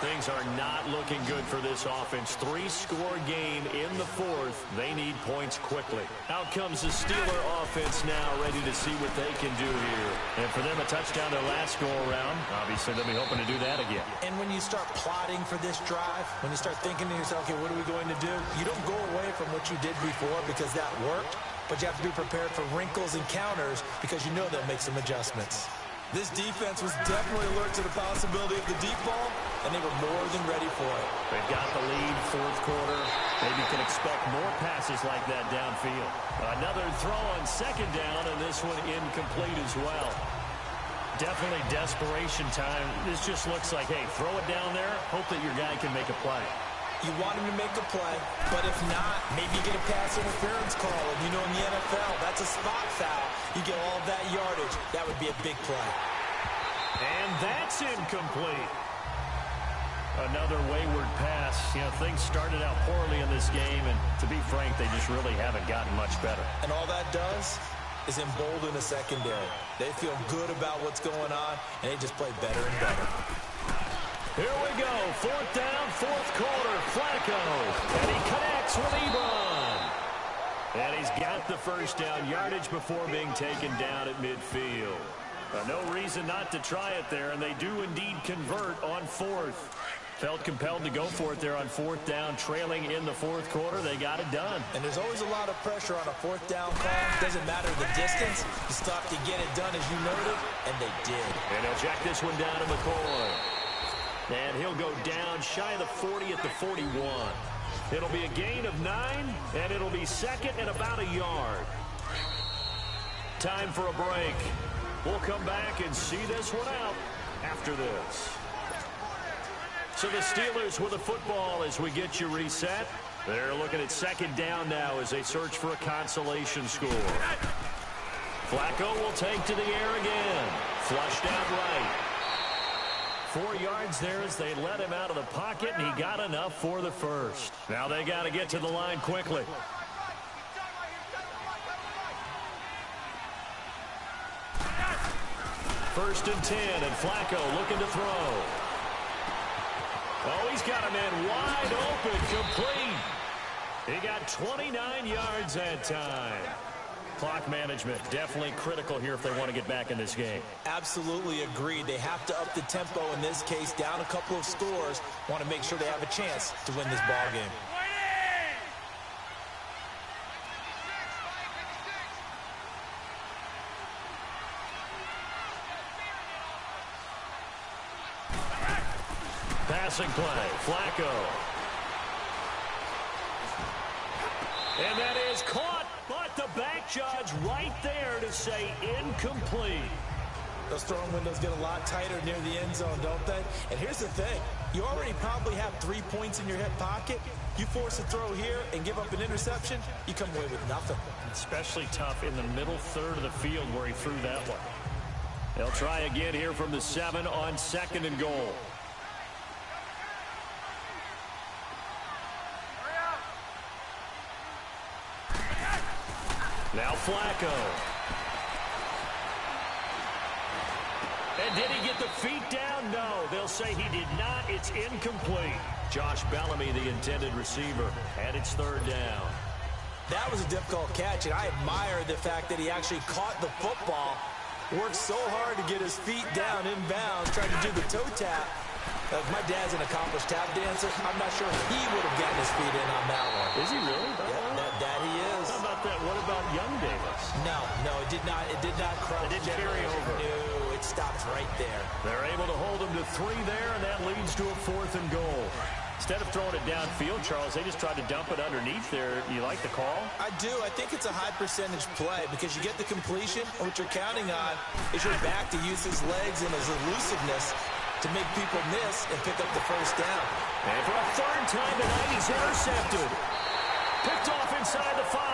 Things are not looking good for this offense. 3-score game in the 4th. They need points quickly. Out comes the Steeler offense now, ready to see what they can do here. And for them, a touchdown their last go-around. Obviously, they'll be hoping to do that again. And when you start plotting for this drive, when you start thinking to yourself, okay, what are we going to do? You don't go away from what you did before because that worked, but you have to be prepared for wrinkles and counters because you know they'll make some adjustments. This defense was definitely alert to the possibility of the deep ball, and they were more than ready for it. They've got the lead, 4th quarter. Maybe can expect more passes like that downfield. Another throw on 2nd down, and this one incomplete as well. Definitely desperation time. This just looks like, hey, throw it down there, hope that your guy can make a play. You want him to make a play, but if not, maybe you get a pass interference call. And you know in the NFL, that's a spot foul. You get all of that yardage. That would be a big play. And that's incomplete. Another wayward pass. You know, things started out poorly in this game, and to be frank, they just really haven't gotten much better. And all that does is embolden the secondary. They feel good about what's going on, and they just play better and better. Here we go. 4th down, 4th quarter. Flacco. And he connects with Ebron. And he's got the 1st down yardage before being taken down at midfield. No reason not to try it there, and they do indeed convert on 4th. Felt compelled to go for it there on 4th down, trailing in the 4th quarter. They got it done. And there's always a lot of pressure on a 4th down call. Doesn't matter the distance. You still have to get it done as you noted, and they did. And they'll check this one down to McCoy. And he'll go down shy of the 40 at the 41. It'll be a gain of 9, and it'll be 2nd and about a yard. Time for a break. We'll come back and see this one out after this. So the Steelers with the football as we get you reset. They're looking at 2nd down now as they search for a consolation score. Flacco will take to the air again. Flushed out right. 4 yards there as they let him out of the pocket, and he got enough for the 1st. Now they got to get to the line quickly. First and 10, and Flacco looking to throw. Oh, he's got a man wide open, complete. He got 29 yards that time. Clock management definitely critical here if they want to get back in this game. Absolutely agreed. They have to up the tempo in this case, down a couple of scores. Want to make sure they have a chance to win this ball game. Passing play, Flacco. And that is caught, but the back judge right there to say incomplete. Those throwing windows get a lot tighter near the end zone, don't they? And here's the thing. You already probably have 3 points in your hip pocket. You force a throw here and give up an interception, you come away with nothing. Especially tough in the middle third of the field where he threw that one. They'll try again here from the 7 on 2nd and goal. Now Flacco. And did he get the feet down? No. They'll say he did not. It's incomplete. Josh Bellamy, the intended receiver. And it's 3rd down. That was a difficult catch, and I admire the fact that he actually caught the football, worked so hard to get his feet down inbounds, tried to do the toe tap. My dad's an accomplished tap dancer. I'm not sure he would have gotten his feet in on that one. Is he really? Yeah, that he is. How about that? What about Young Davis? No, it did not. It did not cross. It didn't carry over. No, it stopped right there. They're able to hold him to 3 there, and that leads to a 4th and goal. Instead of throwing it downfield, Charles, they just tried to dump it underneath there. You like the call? I do. I think it's a high percentage play because you get the completion, and what you're counting on is your back to use his legs and his elusiveness to make people miss and pick up the first down. And for a 3rd time tonight, he's intercepted. Picked off inside the 5.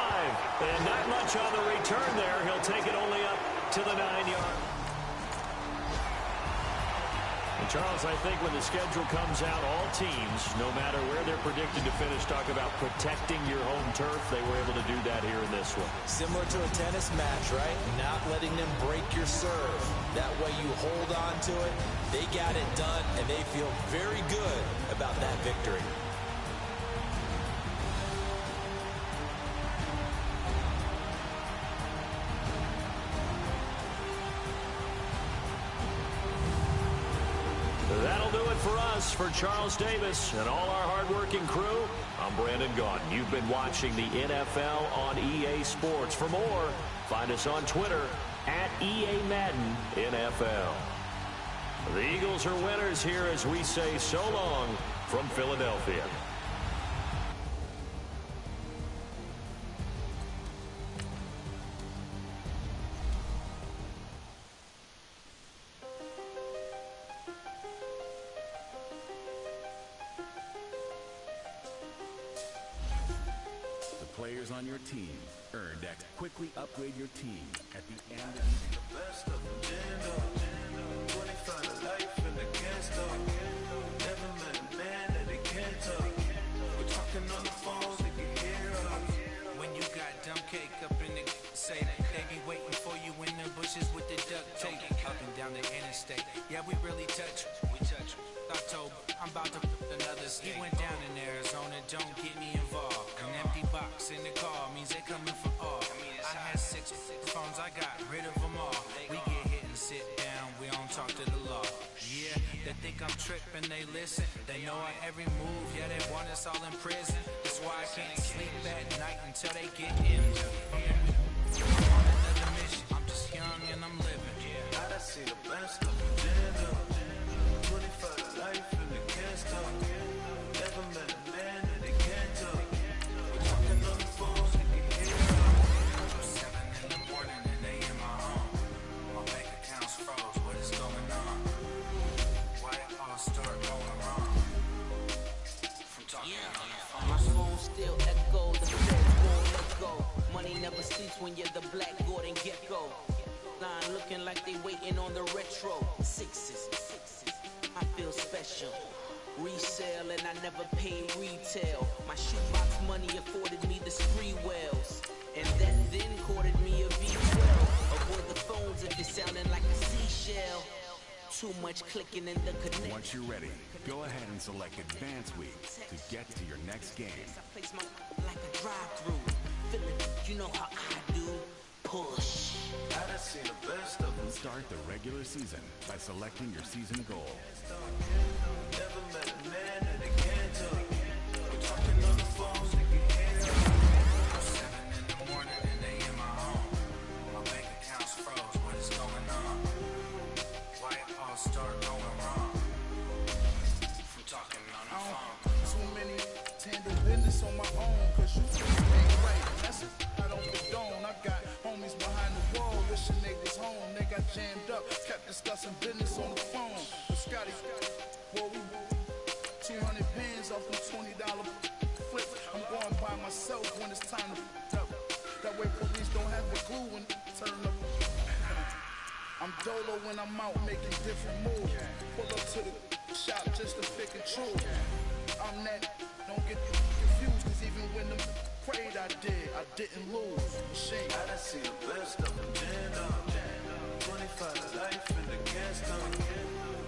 And not much on the return there. He'll take it only up to the 9-yard. And Charles, I think when the schedule comes out, all teams, no matter where they're predicted to finish, talk about protecting your home turf. They were able to do that here in this one. Similar to a tennis match, right? Not letting them break your serve. That way you hold on to it. They got it done, and they feel very good about that victory. That'll do it for us. For Charles Davis and all our hardworking crew, I'm Brandon Gaudin. You've been watching the NFL on EA Sports. For more, find us on Twitter at EA Madden NFL. The Eagles are winners here as we say so long from Philadelphia. Players on your team earn X. Quickly upgrade your team at the end of the Best of them, gin up. 25 to life and they can't stop. Never met a man that they can't talk. We're talking on the phones, they can hear us. When you got dumb cake up in the say that they be waiting for you in the bushes with the duct tape up and down the interstate. Yeah, we really touch. We touch. October, I'm about to another state. He went down in Arizona, don't get me involved. An empty box in the car means they coming for all. I had 6 phones, I got rid of them all. We get hit and sit down, we don't talk to the law. Yeah, they think I'm tripping, they listen. They know our every move, yeah, they want us all in prison. That's why I can't sleep at night until they get in. I'm on another mission, I'm just young and I'm living. I done seen the best of them, gin up. 25 to life and they can't stop. Never met a man that they can't talk. We're talking on the phones, they can hear us. 7 in the morning and they in my home. My bank account's froze, what is going on? Why it all start going wrong? From talking on the phone. My phone still echoes, the feds won't let go. Money never sleeps when you're the Black Gordon Gecko. Line looking like they waiting on the retro. Sixes, I feel special. Resale and I never paid retail. My shoebox money afforded me the spree wells. And that then courted me a V12. Avoid the phones if it's sounding like a seashell. Too much clicking in the connection. Once you're ready, go ahead and select Advance Week to get to your next game. I place my like a drive-through. Feel it, you know how I do. Push. I done seen the best of them. Start the regular season by selecting your season goal. Never met a man that they can't talk. We're talking on the phones, they can hear us. 7 in the morning and they in my home. My bank account's froze, what is going on? Why it all start going wrong? From talking on the phone. Too many handle business on my own, cause you ain't right. That's it, I don't condone. I got homies behind the wall, wishing they was home. They got jammed up, kept discussing business on the phone. But Scotty, well, we 200 bands off them $20 flips. I'm going by myself when it's time to f*** up. That way police don't have the clue when turn up. I'm dolo when I'm out making different moves. Pull up to the shop just to pick and choose. I'm that, don't get confused, cause even when them prayed I didn't lose. Shame. I done seen the best of them, gin up. 25 to life and they can't stop.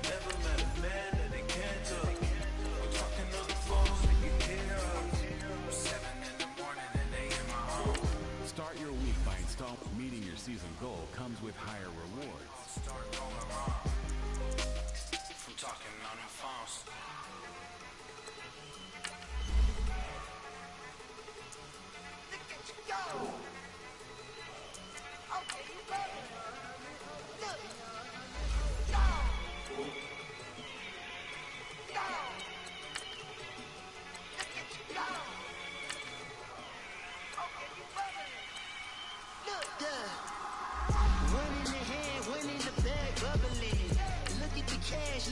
Never met a man that they can't talk. We're talking on the phones, they can hear us. 7 in the morning and they in my home. with higher rewards. Start going wrong from talking on them phones.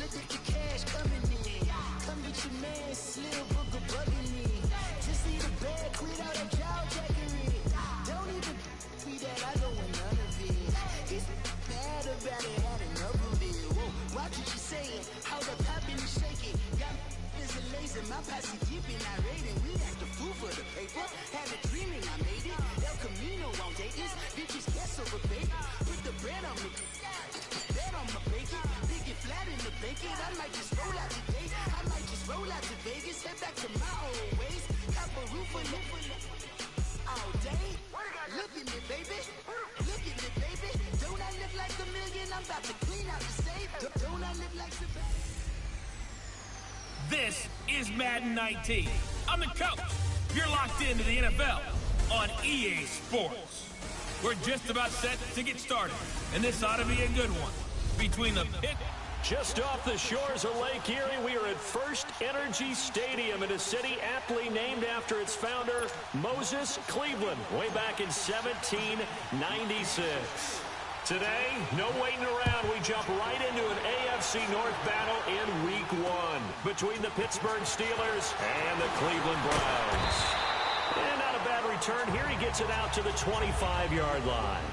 Look at the cash coming in. Come get your man, Slim Booger bugging me. Just see the bag, quit out that jaw jackery. Don't even be that, I don't want none of it. He's mad about it, had enough of it. Whoa, watch what you saying, how the poppin' is shaking. Got is a laser, my posse dipping, I raiding. We act a fool for the paper, had a dreaming I made it. El Camino won't take this, bitches guess over baby. Put the bread on me, bet on my bacon. Flat in the bacon, I might just roll out today. I might just roll out to Vegas, head back to my old ways. Cop a roof all day. Look at me, baby. Look at me, baby. Don't I live like a million? I'm about to clean out the safe. Don't I live like the This is Madden 19. I'm the coach. You're locked into the NFL on EA Sports. We're just about set to get started, and this ought to be a good one. Between the pick. Just off the shores of Lake Erie, we are at First Energy Stadium in a city aptly named after its founder, Moses Cleveland, way back in 1796. Today, no waiting around. We jump right into an AFC North battle in Week 1 between the Pittsburgh Steelers and the Cleveland Browns. And not a bad return here. He gets it out to the 25-yard line.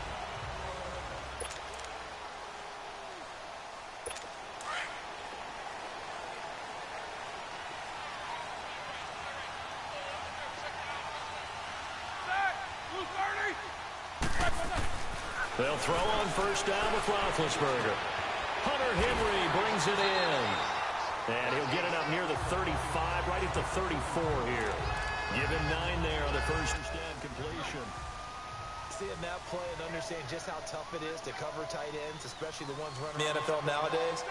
They'll throw on first down with Roethlisberger. Hunter Henry brings it in. And he'll get it up near the 35, right at the 34 here. Give him 9 there on the first down completion. Seeing that play and understand just how tough it is to cover tight ends, especially the ones running the NFL nowadays,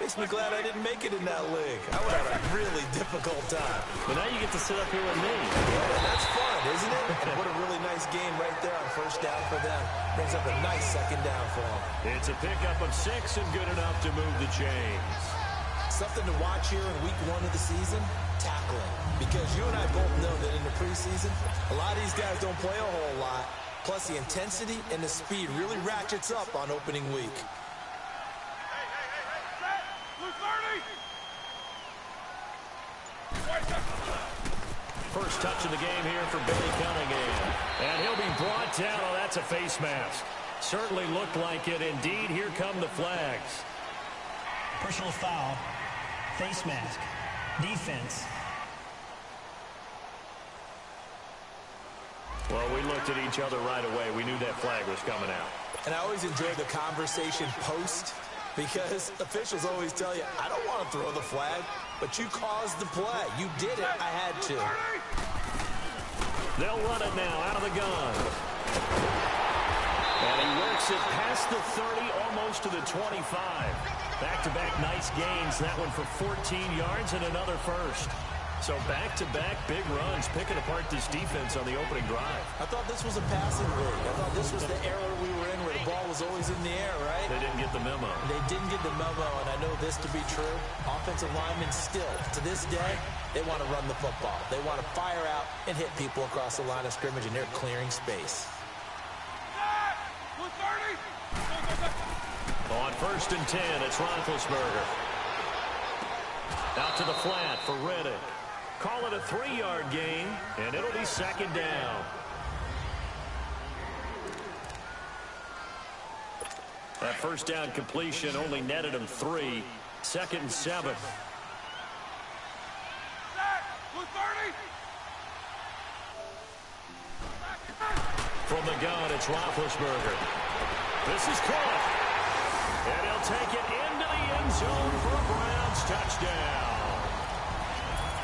makes me glad I didn't make it in that league. I would have a really difficult time. But now you get to sit up here with me. Yeah, that's fun, isn't it? And what a really nice game right there on first down for them. Brings up a nice second down for them. It's a pickup of 6 and good enough to move the chains. Something to watch here in week 1 of the season, tackling. Because you and I both know that in the preseason, a lot of these guys don't play a whole lot. Plus, the intensity and the speed really ratchets up on opening week. First touch of the game here for Billy Cunningham. And he'll be brought down. Oh, that's a face mask. Certainly looked like it. Indeed, here come the flags. Personal foul, face mask, defense. Well, we looked at each other right away. We knew that flag was coming out. And I always enjoy the conversation post because officials always tell you, I don't want to throw the flag, but you caused the play. You did it. I had to. They'll run it now out of the gun. And he works it past the 30, almost to the 25. Back-to-back nice gains. That one for 14 yards and another first. So back-to-back big runs, picking apart this defense on the opening drive. I thought this was a passing league. I thought this was the era we were in where the ball was always in the air, right? They didn't get the memo. They didn't get the memo, and I know this to be true. Offensive linemen still, to this day, they want to run the football. They want to fire out and hit people across the line of scrimmage, and they're clearing space. On first and 10, it's Roethlisberger. Out to the flat for Riddick. Call it a 3-yard gain, and it'll be second down. That first down completion only netted him 3. Second and 7. From the gun, it's Roethlisberger. This is caught. And he'll take it into the end zone for a Browns touchdown.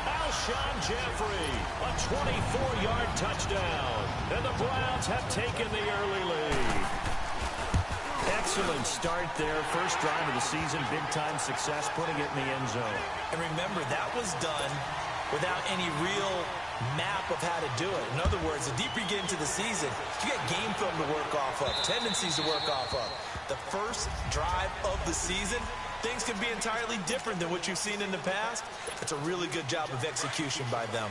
Alshon Jeffrey, a 24-yard touchdown. And the Browns have taken the early lead. excellent start there. First drive of the season, big-time success, putting it in the end zone. And remember, that was done without any real map of how to do it. In other words, the deeper you get into the season, you get game film to work off of, tendencies to work off of. The first drive of the season, things can be entirely different than what you've seen in the past. It's a really good job of execution by them.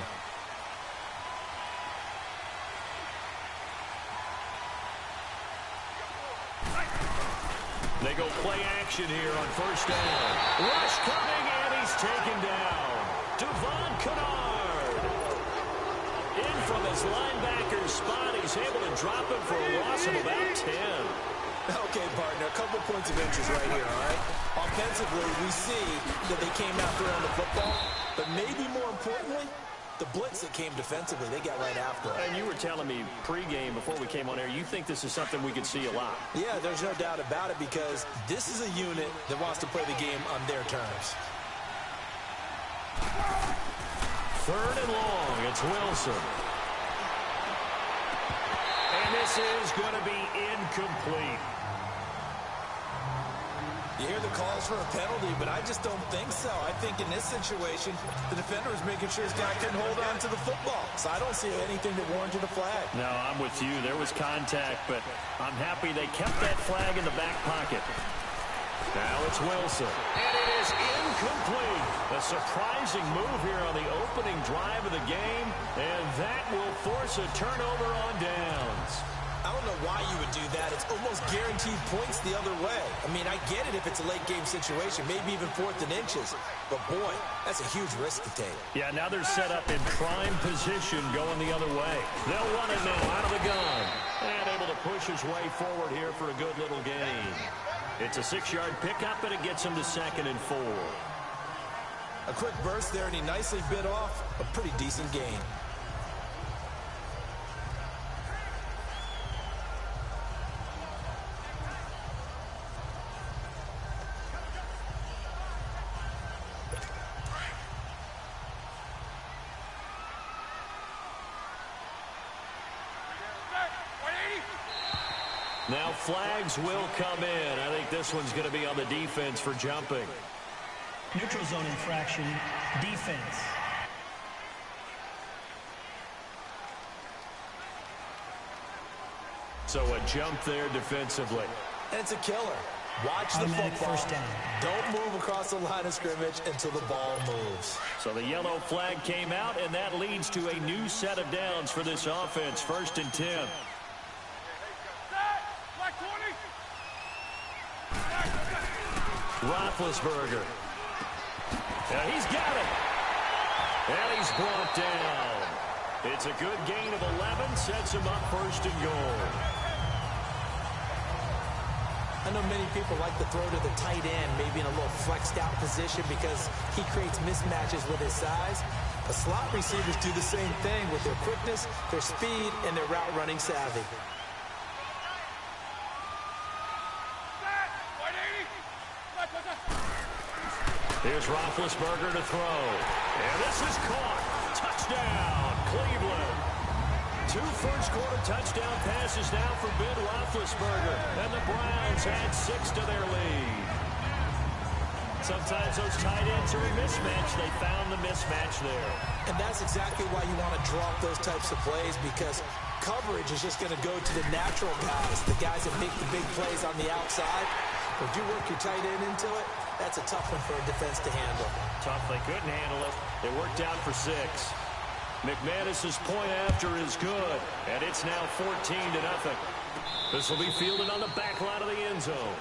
They go play action here on first down. Rush coming, and he's taken down. Devon Kennard. In from his linebacker's spot. He's able to drop him for a loss of about 10. Okay, partner, a couple points of interest right here, all right? Offensively, we see that they came out throwing the football, but maybe more importantly, the blitz that came defensively, they got right after it. And you were telling me pregame before we came on air, you think this is something we could see a lot. Yeah, there's no doubt about it because this is a unit that wants to play the game on their terms. Third and long, it's Wilson. And this is going to be incomplete. You hear the calls for a penalty, but I just don't think so. I think in this situation, the defender is making sure his guy couldn't hold on to the football. So I don't see anything that warranted a flag. No, I'm with you. There was contact, but I'm happy they kept that flag in the back pocket. Now it's Wilson. And it is incomplete. A surprising move here on the opening drive of the game, and that will force a turnover on downs. I don't know why you would do that. It's almost guaranteed points the other way. I mean, I get it if it's a late game situation, maybe even 4th and inches. But, boy, that's a huge risk to take. Yeah, now they're set up in prime position going the other way. They'll run it now out of the gun. And able to push his way forward here for a good little gain. It's a 6-yard pickup, and it gets him to 2nd and 4. A quick burst there, and he nicely bit off a pretty decent gain. Now flags will come in. I think this one's going to be on the defense for jumping. Neutral zone infraction, defense. So a jump there defensively. And it's a killer. Watch the football. First down. Don't move across the line of scrimmage until the ball moves. So the yellow flag came out, and that leads to a new set of downs for this offense. 1st and 10. Roethlisberger. Yeah, he's got it. And he's brought down. It's a good gain of 11. Sets him up 1st and goal. I know many people like to throw to the tight end, maybe in a little flexed out position because he creates mismatches with his size. But slot receivers do the same thing with their quickness, their speed, and their route running savvy. Here's Roethlisberger to throw. And this is caught. Touchdown, Cleveland. 2 first-quarter touchdown passes now for Ben Roethlisberger. And the Browns add 6 to their lead. Sometimes those tight ends are a mismatch. They found the mismatch there. And that's exactly why you want to drop those types of plays because coverage is just going to go to the natural guys, the guys that make the big plays on the outside. If you work your tight end into it, that's a tough one for a defense to handle. Tough. They couldn't handle it. They worked out for 6. McManus's point after is good, and it's now 14-0. This will be fielded on the back line of the end zone.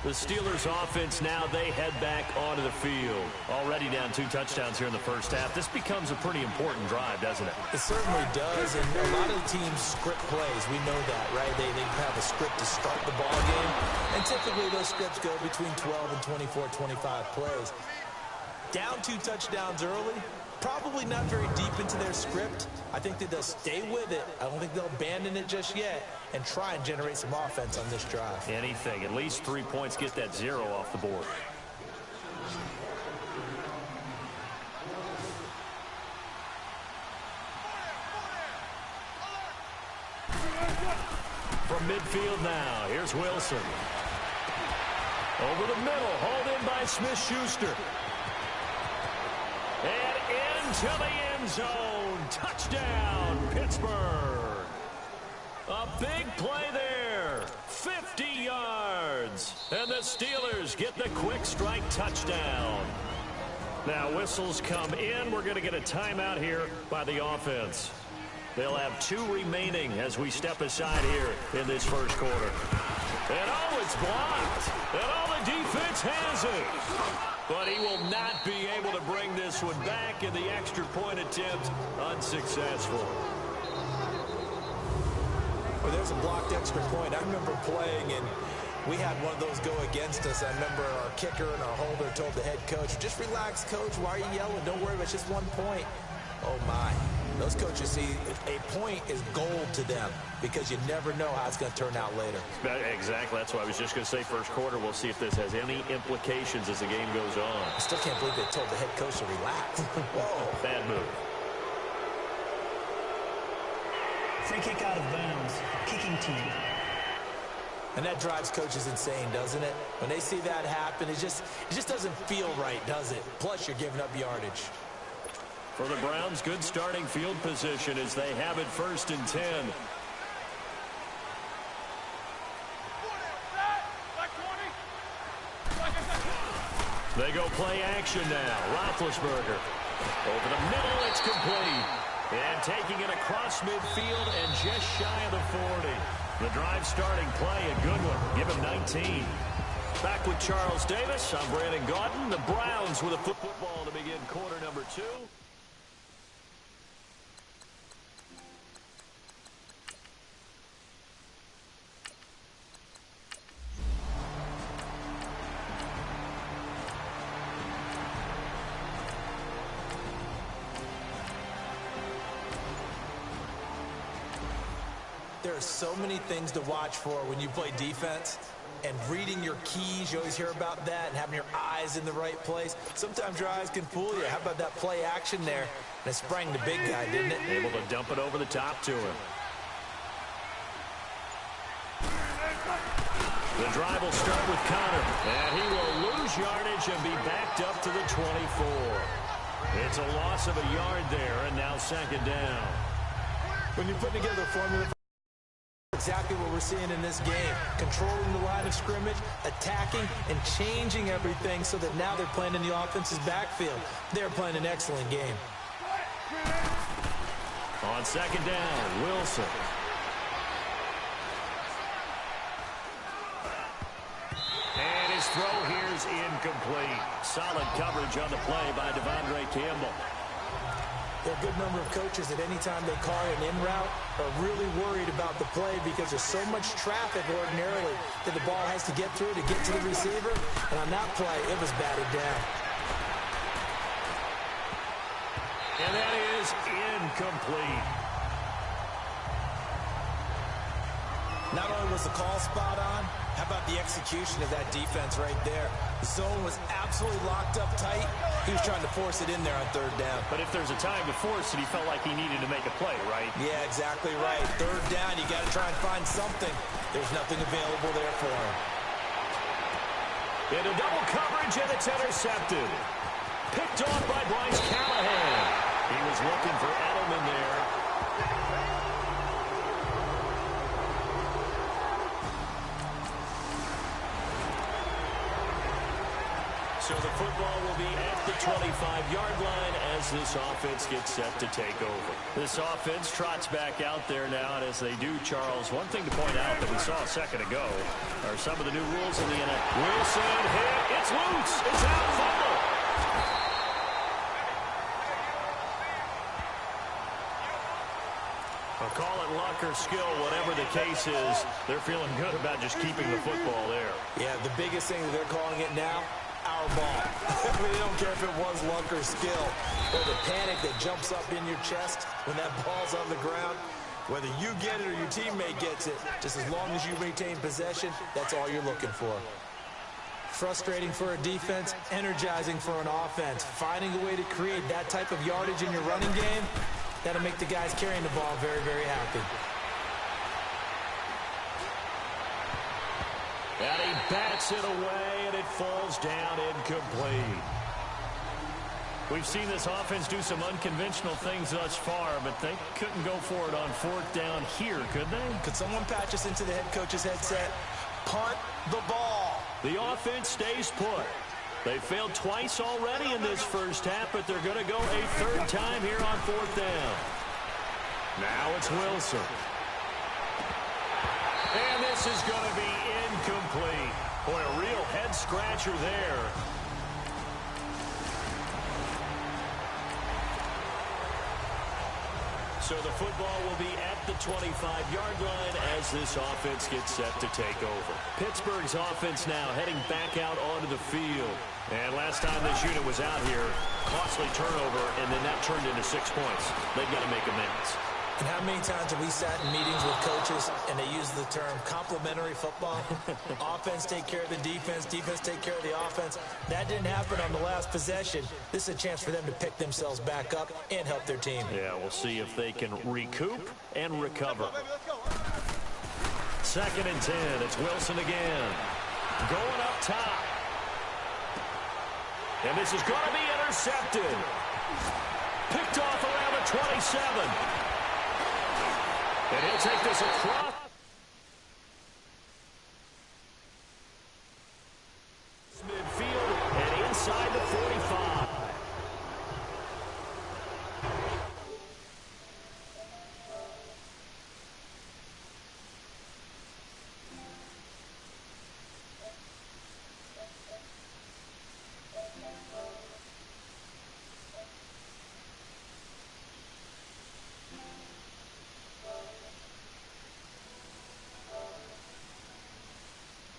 The Steelers offense now, they head back onto the field. Already down 2 touchdowns here in the first half. This becomes a pretty important drive, doesn't it? It certainly does, and a lot of the teams script plays. We know that, right? They have a script to start the ball game, and typically those scripts go between 12 and 24, 25 plays. Down 2 touchdowns early, probably not very deep into their script. I think that they'll stay with it. I don't think they'll abandon it just yet and try and generate some offense on this drive. Anything. At least 3 points, get that 0 off the board. from midfield now. Here's Wilson. Over the middle, hauled in by Smith-Schuster. And into the end zone. Touchdown, Pittsburgh. A big play there. 50 yards. And the Steelers get the quick strike touchdown. Now whistles come in. We're going to get a timeout here by the offense. They'll have 2 remaining as we step aside here in this first quarter. And oh, it's blocked. And oh, the defense has it. But he will not be able to bring this one back, in the extra point attempt unsuccessful. Well, there's a blocked extra point. I remember playing, and we had one of those go against us. I remember our kicker and our holder told the head coach, just relax, coach. Why are you yelling? Don't worry, it's just 1 point. Oh, my. Those coaches see a point is gold to them because you never know how it's going to turn out later. Exactly. That's what I was just going to say. First quarter, we'll see if this has any implications as the game goes on. I still can't believe they told the head coach to relax. Whoa. Bad move. Free kick out of bounds. Kicking team. And that drives coaches insane, doesn't it? When they see that happen, it just doesn't feel right, does it? Plus, you're giving up yardage. For the Browns, good starting field position as they have it 1st and 10. They go play action now. Roethlisberger. Over the middle, it's complete. And taking it across midfield and just shy of the 40. The drive starting play, a good one. Give him 19. Back with Charles Davis. I'm Brandon Gaudin. The Browns with a football to begin quarter number 2. There are so many things to watch for when you play defense. And reading your keys, you always hear about that, and having your eyes in the right place. Sometimes your eyes can fool you. How about that play action there? And it sprang the big guy, didn't it? Able to dump it over the top to him. The drive will start with Connor. And he will lose yardage and be backed up to the 24. It's a loss of a yard there, and now 2nd down. When you put together a formula, exactly what we're seeing in this game. Controlling the line of scrimmage, attacking, and changing everything so that now they're playing in the offense's backfield. They're playing an excellent game. On 2nd down, Wilson. And his throw here's incomplete. Solid coverage on the play by Devondre Campbell. There are a good number of coaches that any time they call an in route are really worried about the play because there's so much traffic ordinarily that the ball has to get through to get to the receiver. And on that play, it was batted down. And that is incomplete. Not only was the call spot on, how about the execution of that defense right there? The zone was absolutely locked up tight. He was trying to force it in there on 3rd down. But if there's a time to force it, he felt like he needed to make a play, right? Yeah, exactly right. 3rd down, you got to try and find something. There's nothing available there for him. Into double coverage, and it's intercepted. Picked off by Bryce Callahan. He was looking for Edelman there. So the football will be at the 25-yard line as this offense gets set to take over. This offense trots back out there now, and as they do, Charles, one thing to point out that we saw a second ago are some of the new rules in the NFL. Wilson hit. It's loose. It's out. Fumble. I'll call it luck or skill, whatever the case is. They're feeling good about just keeping the football there. Yeah, the biggest thing that they're calling it now, our ball. They don't care if it was luck or skill. Or the panic that jumps up in your chest when that ball's on the ground. Whether you get it or your teammate gets it, just as long as you retain possession, that's all you're looking for. Frustrating for a defense, energizing for an offense. Finding a way to create that type of yardage in your running game, that'll make the guys carrying the ball very, very happy. Bats it away, and it falls down incomplete. We've seen this offense do some unconventional things thus far, but they couldn't go for it on fourth down here, could they? Could someone patch us into the head coach's headset? Punt the ball. The offense stays put. They failed twice already in this first half, but they're going to go a third time here on fourth down. Now it's Wilson. And this is going to be incomplete. Boy, a real head-scratcher there. So the football will be at the 25-yard line as this offense gets set to take over. Pittsburgh's offense now heading back out onto the field. And last time this unit was out here, costly turnover, and then that turned into 6 points. They've got to make amends. And how many times have we sat in meetings with coaches and they use the term complementary football? Offense take care of the defense, defense take care of the offense. That didn't happen on the last possession. This is a chance for them to pick themselves back up and help their team. Yeah, we'll see if they can recoup and recover. 2nd and 10. It's Wilson again. Going up top. And this is going to be intercepted. Picked off around the 27. And he'll take this across.